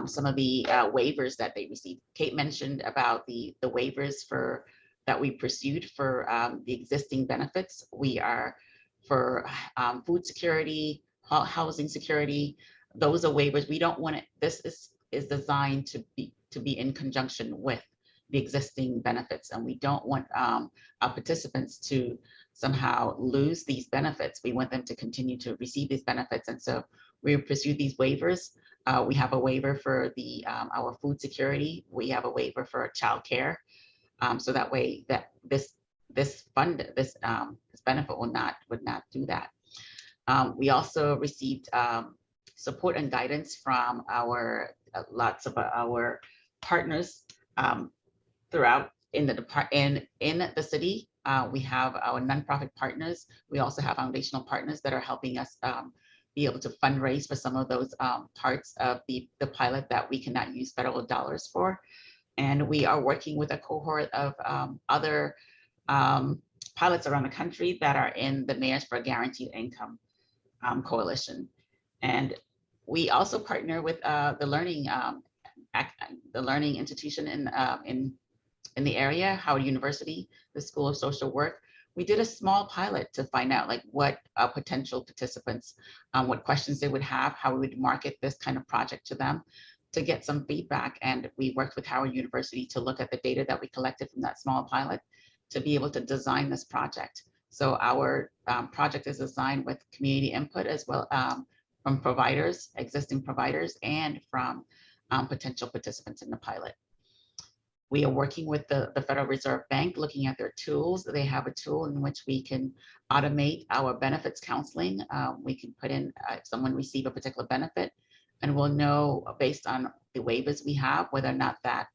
some of the waivers that they received. Kate mentioned about the waivers that we pursued for the existing benefits. We are for food security, housing security. Those are waivers. We don't want it. This is designed to be in conjunction with the existing benefits, and we don't want our participants to somehow lose these benefits. We want them to continue to receive these benefits, and so we pursue these waivers. We have a waiver for our food security. We have a waiver for childcare. So that way that this benefit would not do that. We also received support and guidance from lots of our partners throughout in the city. We have our nonprofit partners. We also have foundational partners that are helping us be able to fundraise for some of those parts of the pilot that we cannot use federal dollars for. And we are working with a cohort of other pilots around the country that are in the Mayors for Guaranteed Income Coalition. And we also partner with the learning institution in the area, Howard University, the School of Social Work. We did a small pilot to find out like what potential participants, what questions they would have, how we would market this kind of project to them, to get some feedback. And we worked with Howard University to look at the data that we collected from that small pilot to be able to design this project. So our project is designed with community input as well from providers, existing providers, and from potential participants in the pilot. We are working with the Federal Reserve Bank, looking at their tools. They have a tool in which we can automate our benefits counseling. We can put in if someone receives a particular benefit, and we'll know based on the waivers we have whether or not that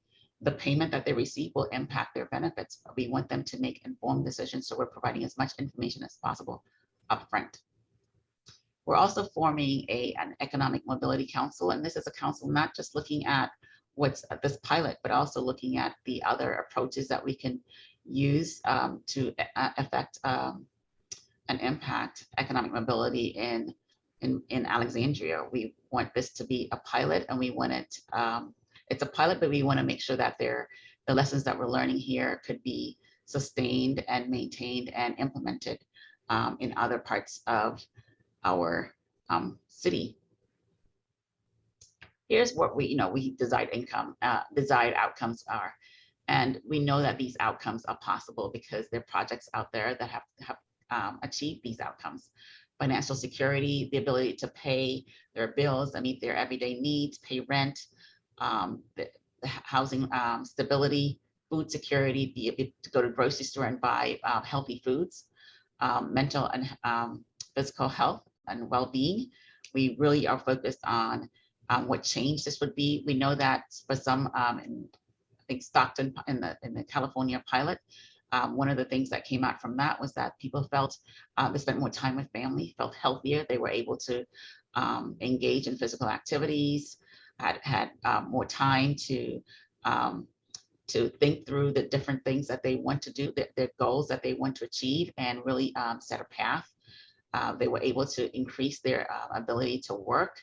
the payment that they receive will impact their benefits. We want them to make informed decisions, so we're providing as much information as possible upfront. We're also forming an economic mobility council, and this is a council not just looking at what's this pilot, but also looking at the other approaches that we can use to affect and impact economic mobility in Alexandria. We want this to be a pilot, and we want it, it's a pilot, but we want to make sure that the lessons that we're learning here could be sustained and maintained and implemented in other parts of our city. Here's what we desired outcomes are. And we know that these outcomes are possible because there are projects out there that have achieved these outcomes. Financial security, the ability to pay their bills and meet their everyday needs, pay rent, the housing stability, food security, be able to go to the grocery store and buy healthy foods, mental and physical health and well-being. We really are focused on what change this would be. We know that for some, I think Stockton in the California pilot, one of the things that came out from that was that people felt they spent more time with family, felt healthier. They were able to engage in physical activities, had more time to think through the different things that they want to do, their goals that they want to achieve, and really set a path. They were able to increase their ability to work,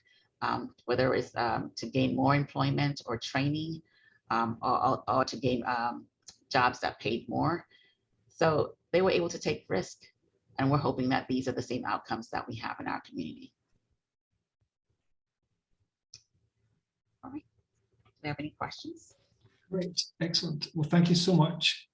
whether it's to gain more employment or training, or to gain jobs that paid more. So they were able to take risk, and we're hoping that these are the same outcomes that we have in our community. All right, do we have any questions? Great, excellent. Well, thank you so much,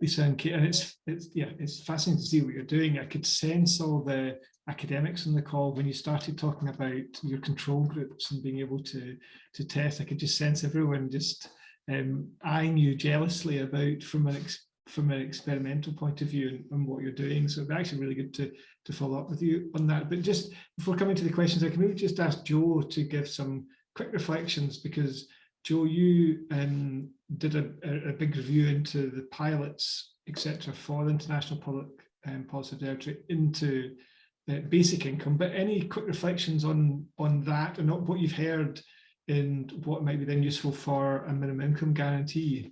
Lisa and Kate. And it's fascinating to see what you're doing. I could sense all the academics on the call when you started talking about your control groups and being able to test. I could just sense everyone just eyeing you jealously about from an experimental point of view and what you're doing. So it'd be actually really good to follow up with you on that. But just before coming to the questions, I can maybe just ask Joe to give some quick reflections, because Joe, you did a big review into the pilots, etc., for the International Public Policy Observatory into basic income. But any quick reflections on that and what you've heard and what might be then useful for a minimum income guarantee?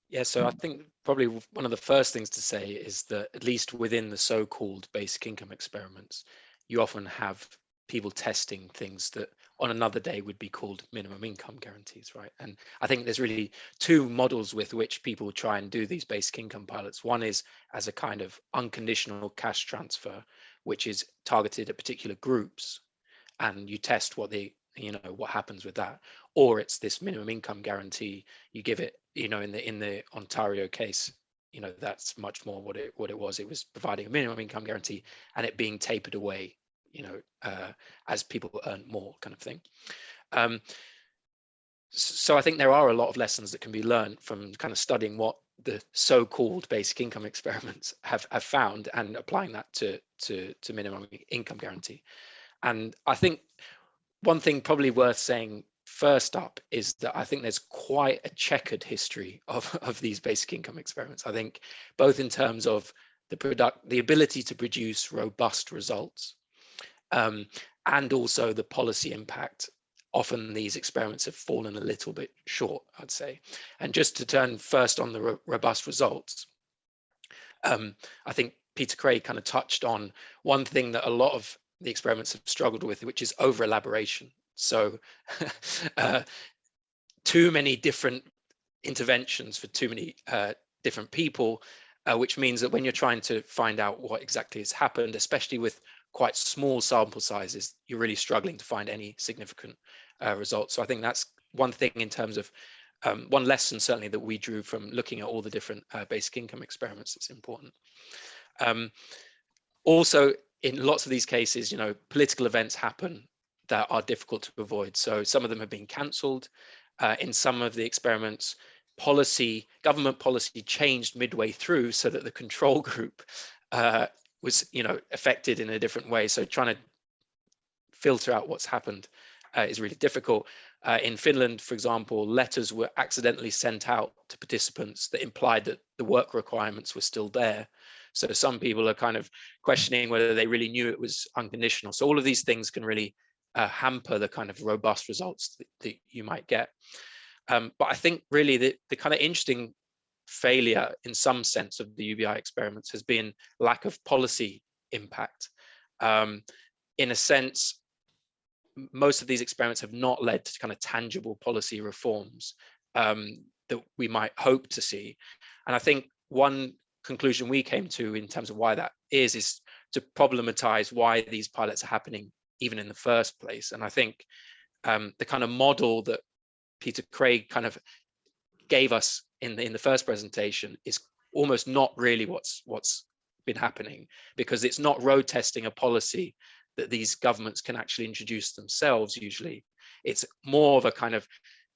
Yeah, so I think probably one of the first things to say is that at least within the so-called basic income experiments, you often have people testing things that on another day would be called minimum income guarantees, right? And I think there's really two models with which people try and do these basic income pilots. One is as a kind of unconditional cash transfer, which is targeted at particular groups, and you test what what happens with that. Or it's this minimum income guarantee. You give it, in the Ontario case, that's much more what it was. It was providing a minimum income guarantee and it being tapered away, as people earn more, kind of thing. So I think there are a lot of lessons that can be learned from kind of studying what the so-called basic income experiments have found and applying that to minimum income guarantee. And I think one thing probably worth saying first up is that I think there's quite a checkered history of these basic income experiments. I think both in terms of the ability to produce robust results, and also the policy impact. Often these experiments have fallen a little bit short, I'd say. And just to turn first on the robust results, I think Peter Craig kind of touched on one thing that a lot of the experiments have struggled with, which is over elaboration. So too many different interventions for too many different people, which means that when you're trying to find out what exactly has happened, especially with quite small sample sizes, you're really struggling to find any significant results. So I think that's one thing in terms of one lesson certainly that we drew from looking at all the different basic income experiments that's important. Also, in lots of these cases, political events happen that are difficult to avoid. So some of them have been cancelled. In some of the experiments, government policy changed midway through so that the control group was affected in a different way. So trying to filter out what's happened is really difficult. In Finland, for example, letters were accidentally sent out to participants that implied that the work requirements were still there. So some people are kind of questioning whether they really knew it was unconditional. So all of these things can really hamper the kind of robust results that you might get. But I think really the kind of interesting failure in some sense of the UBI experiments has been lack of policy impact. In a sense, most of these experiments have not led to kind of tangible policy reforms that we might hope to see. And I think one conclusion we came to in terms of why that is to problematize why these pilots are happening even in the first place. And I think the kind of model that Peter Craig kind of gave us in the first presentation is almost not really what's been happening, because it's not road testing a policy that these governments can actually introduce themselves. Usually it's more of a kind of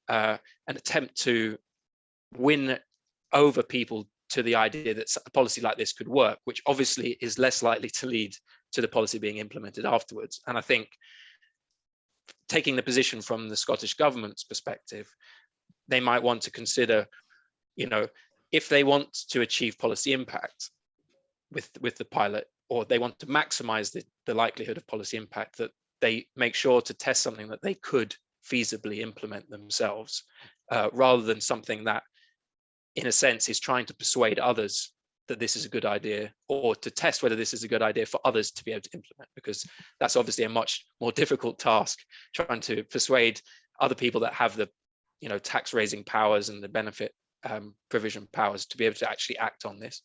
an attempt to win over people to the idea that a policy like this could work, which obviously is less likely to lead to the policy being implemented afterwards. And I think taking the position from the Scottish government's perspective, they might want to consider, if they want to achieve policy impact with the pilot, or they want to maximize the likelihood of policy impact, that they make sure to test something that they could feasibly implement themselves, rather than something that, in a sense, is trying to persuade others that this is a good idea, or to test whether this is a good idea for others to be able to implement, because that's obviously a much more difficult task, trying to persuade other people that have the tax raising powers and the benefit provision powers to be able to actually act on this.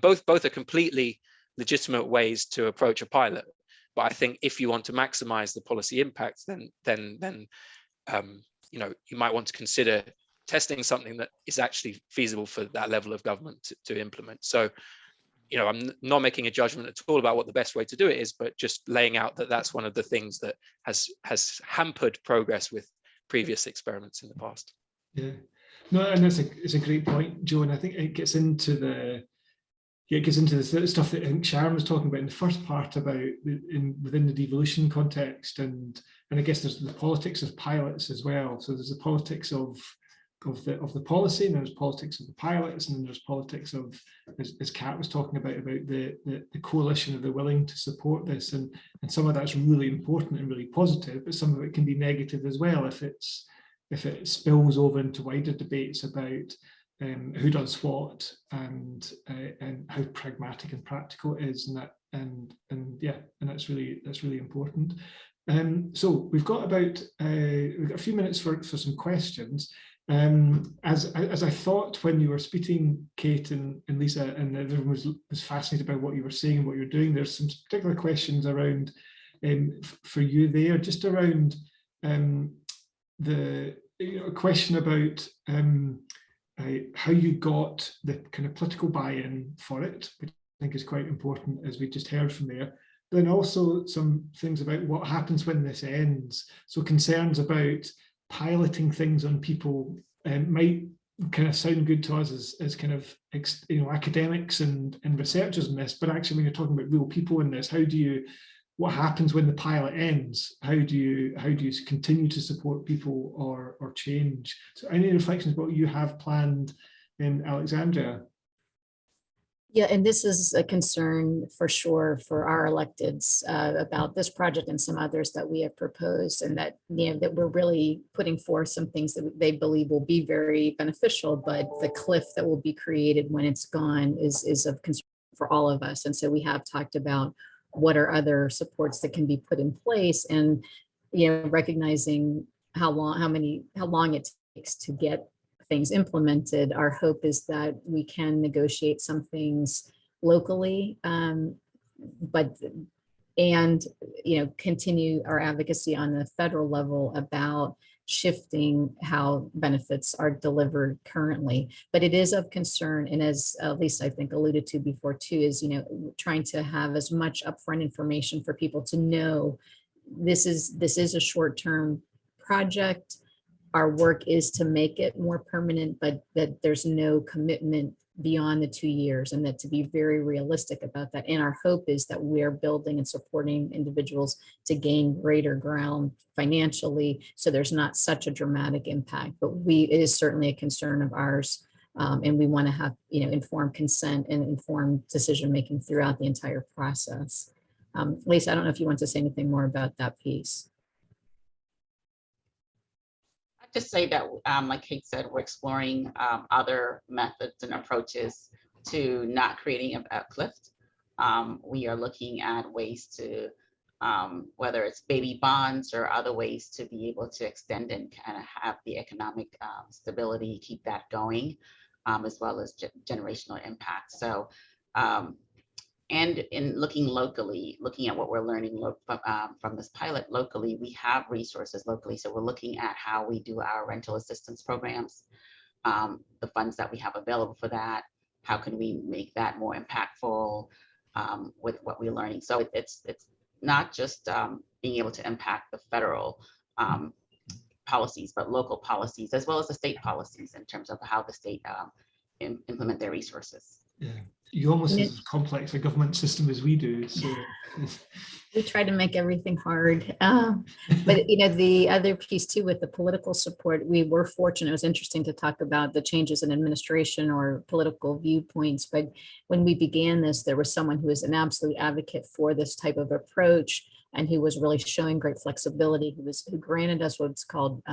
Both are completely legitimate ways to approach a pilot, but I think if you want to maximize the policy impact, then you might want to consider testing something that is actually feasible for that level of government to implement. So, I'm not making a judgment at all about what the best way to do it is, but just laying out that that's one of the things that has hampered progress with previous experiments in the past. Yeah, no, and it's a great point, Joe. And I think it gets into the stuff that I think Sharon was talking about in the first part about within the devolution context, and I guess there's the politics of pilots as well. So there's the politics of the policy, and there's politics of the pilots, and then there's politics of, as Kat was talking about the coalition of the willing to support this, and some of that's really important and really positive, but some of it can be negative as well if it spills over into wider debates about who does what, and how pragmatic and practical it is, and that's really important. So we've got a few minutes for some questions. As I thought when you were speaking, Kate and Lisa, and everyone was fascinated by what you were saying and what you're doing, there's some particular questions around for you there, just around the question about how you got the kind of political buy-in for it, which I think is quite important, as we just heard from there. But then also some things about what happens when this ends. So concerns about piloting things on people might kind of sound good to us as kind of academics and researchers in this, but actually when you're talking about real people in this, what happens when the pilot ends? How do you continue to support people or change? So any reflections about what you have planned in Alexandria? Yeah, and this is a concern for sure for our electeds about this project and some others that we have proposed, and that that we're really putting forth some things that they believe will be very beneficial, but the cliff that will be created when it's gone is of concern for all of us. And so we have talked about what are other supports that can be put in place, and recognizing how long it takes to get things implemented. Our hope is that we can negotiate some things locally, but continue our advocacy on the federal level about shifting how benefits are delivered currently. But it is of concern, and as Lisa I think alluded to before too, is trying to have as much upfront information for people to know this is a short-term project. Our work is to make it more permanent, but that there's no commitment beyond the 2 years, and that to be very realistic about that. And our hope is that we're building and supporting individuals to gain greater ground financially, so there's not such a dramatic impact. But it is certainly a concern of ours, and we want to have informed consent and informed decision-making throughout the entire process. Lisa, I don't know if you want to say anything more about that piece. just say that, like Kate said, we're exploring other methods and approaches to not creating a cliff. We are looking at ways to, whether it's baby bonds or other ways to be able to extend and kind of have the economic stability, keep that going, as well as generational impact. So, and in looking locally, looking at what we're learning from this pilot locally, we have resources locally. So we're looking at how we do our rental assistance programs, the funds that we have available for that. How can we make that more impactful with what we're learning? So it's not just being able to impact the federal policies, but local policies, as well as the state policies in terms of how the state implement their resources. Yeah, you almost have as complex a government system as we do. So we try to make everything hard. But you know, the other piece too with the political support, we were fortunate. It was interesting to talk about the changes in administration or political viewpoints. But when we began this, there was someone who was an absolute advocate for this type of approach, and who was really showing great flexibility, who granted us what's called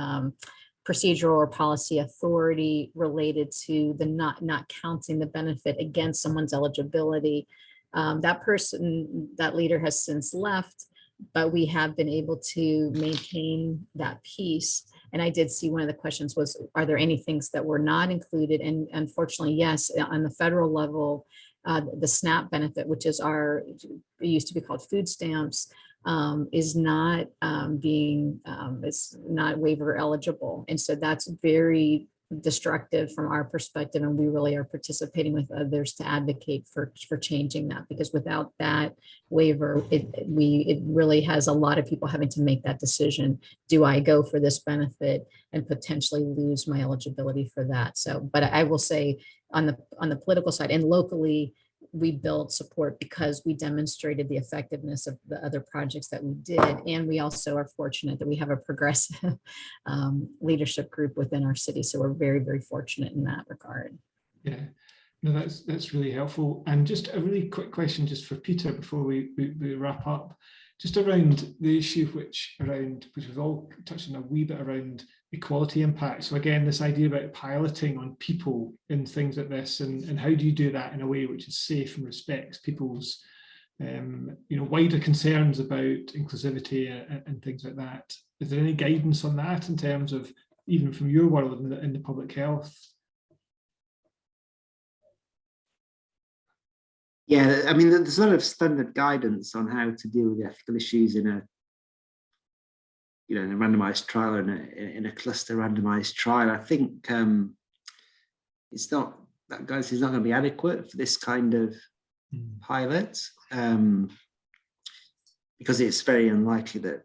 procedural or policy authority related to the not counting the benefit against someone's eligibility. That person, that leader has since left, but we have been able to maintain that piece. And I did see one of the questions was, are there any things that were not included? And unfortunately, yes, on the federal level, the SNAP benefit, which is it used to be called food stamps, is not it's not waiver eligible. And so that's very destructive from our perspective. And we really are participating with others to advocate for changing that, because without that waiver, it really has a lot of people having to make that decision. Do I go for this benefit and potentially lose my eligibility for that? So, but I will say on the political side and locally, we built support because we demonstrated the effectiveness of the other projects that we did. And we also are fortunate that we have a progressive leadership group within our city. So we're very, very fortunate in that regard. Yeah, no, that's really helpful. And just a really quick question just for Peter before we wrap up, just around the issue which we've all touched on a wee bit around equality impact. So again, this idea about piloting on people in things like this, and how do you do that in a way which is safe and respects people's wider concerns about inclusivity and things like that. Is there any guidance on that in terms of, even from your world in the public health? Yeah, I mean, there's a lot of standard guidance on how to deal with ethical issues in a randomized trial or in a cluster randomized trial. I think it's not, that guidance is not going to be adequate for this kind of pilot, because it's very unlikely that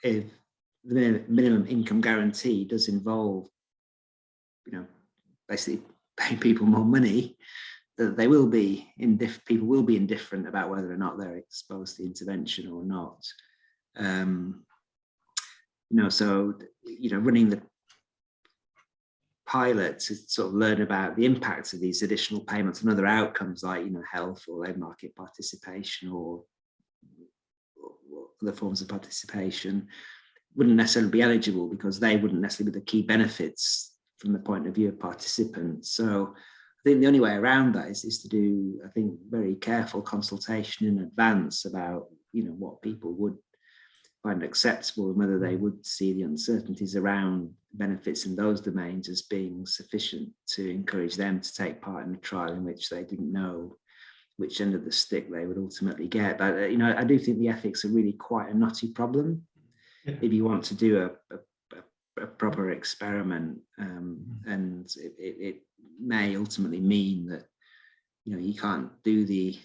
if the minimum income guarantee does involve, basically paying people more money, that they will be people will be indifferent about whether or not they're exposed to the intervention or not. So running the pilot to sort of learn about the impacts of these additional payments and other outcomes like health or labour market participation or other forms of participation wouldn't necessarily be eligible, because they wouldn't necessarily be the key benefits from the point of view of participants. So I think the only way around that is to do, I think, very careful consultation in advance about what people would find acceptable and whether they would see the uncertainties around benefits in those domains as being sufficient to encourage them to take part in a trial in which they didn't know which end of the stick they would ultimately get. But I do think the ethics are really quite a knotty problem. Yeah. If you want to do a proper experiment, and it may ultimately mean that you can't do the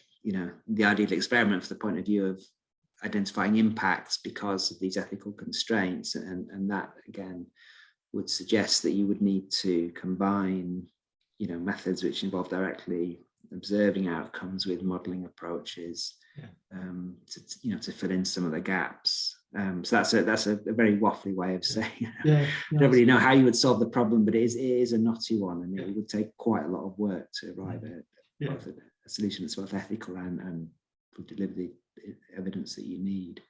ideal experiment from the point of view of identifying impacts because of these ethical constraints, and that again would suggest that you would need to combine methods which involve directly observing outcomes with modeling approaches, to fill in some of the gaps. So that's a very waffly way of saying I don't really know how you would solve the problem, but it is a knotty one, and it would take quite a lot of work to arrive at a solution that's both ethical and will deliver the evidence that you need.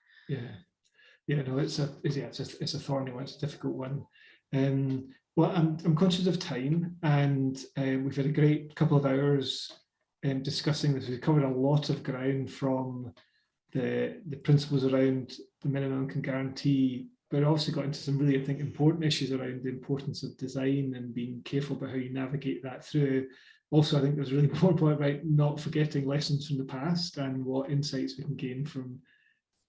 No, it's a thorny one, it's a difficult one. Well, I'm conscious of time, and we've had a great couple of hours discussing this. We've covered a lot of ground, from the principles around the minimum income guarantee, but also got into some really, I think, important issues around the importance of design and being careful about how you navigate that through. Also, I think there's a really important point about not forgetting lessons from the past and what insights we can gain from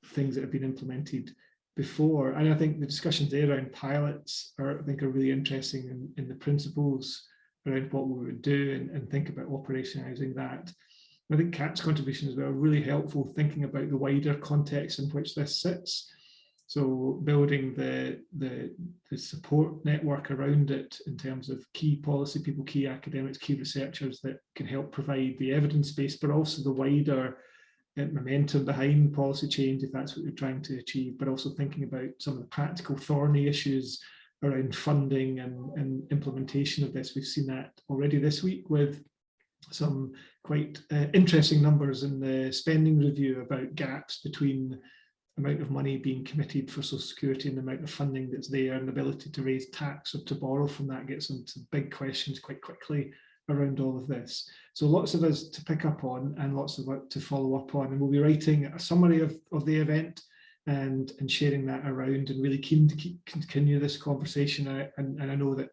things that have been implemented before. And I think the discussions there around pilots are really interesting in the principles around what we would do and think about operationalizing that. I think Kat's contribution as well really helpful, thinking about the wider context in which this sits. So building the support network around it in terms of key policy people, key academics, key researchers that can help provide the evidence base, but also the wider momentum behind policy change, if that's what you're trying to achieve, but also thinking about some of the practical thorny issues around funding and implementation of this. We've seen that already this week with some quite interesting numbers in the spending review about gaps between amount of money being committed for Social Security and the amount of funding that's there, and the ability to raise tax or to borrow from that gets into big questions quite quickly around all of this. So lots of us to pick up on and lots of work to follow up on, and we'll be writing a summary of the event and sharing that around, and really keen to continue this conversation. And I know that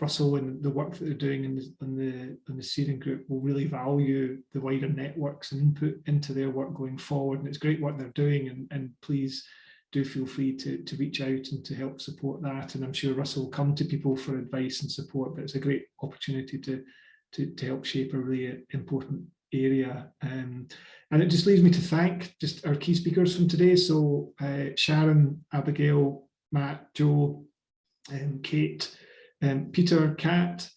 Russell and the work that they're doing in the steering group will really value the wider networks and input into their work going forward. And it's great work they're doing, and please do feel free to reach out and to help support that. And I'm sure Russell will come to people for advice and support, but it's a great opportunity to help shape a really important area. And it just leaves me to thank just our key speakers from today. So Sharon, Abigail, Matt, Joe, Kate, Peter, Kat,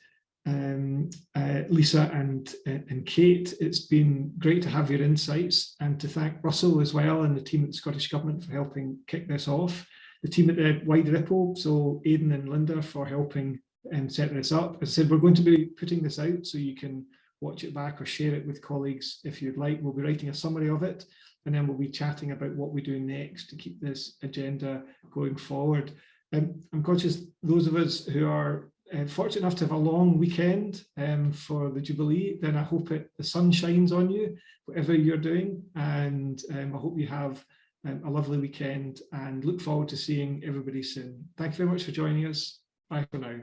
Lisa and Kate. It's been great to have your insights, and to thank Russell as well and the team at the Scottish Government for helping kick this off. The team at the wider IPPO, so Aidan and Linda, for helping set this up. As I said, we're going to be putting this out so you can watch it back or share it with colleagues if you'd like. We'll be writing a summary of it, and then we'll be chatting about what we do next to keep this agenda going forward. I'm conscious those of us who are fortunate enough to have a long weekend for the Jubilee, then I hope the sun shines on you, whatever you're doing, and I hope you have a lovely weekend and look forward to seeing everybody soon. Thank you very much for joining us. Bye for now.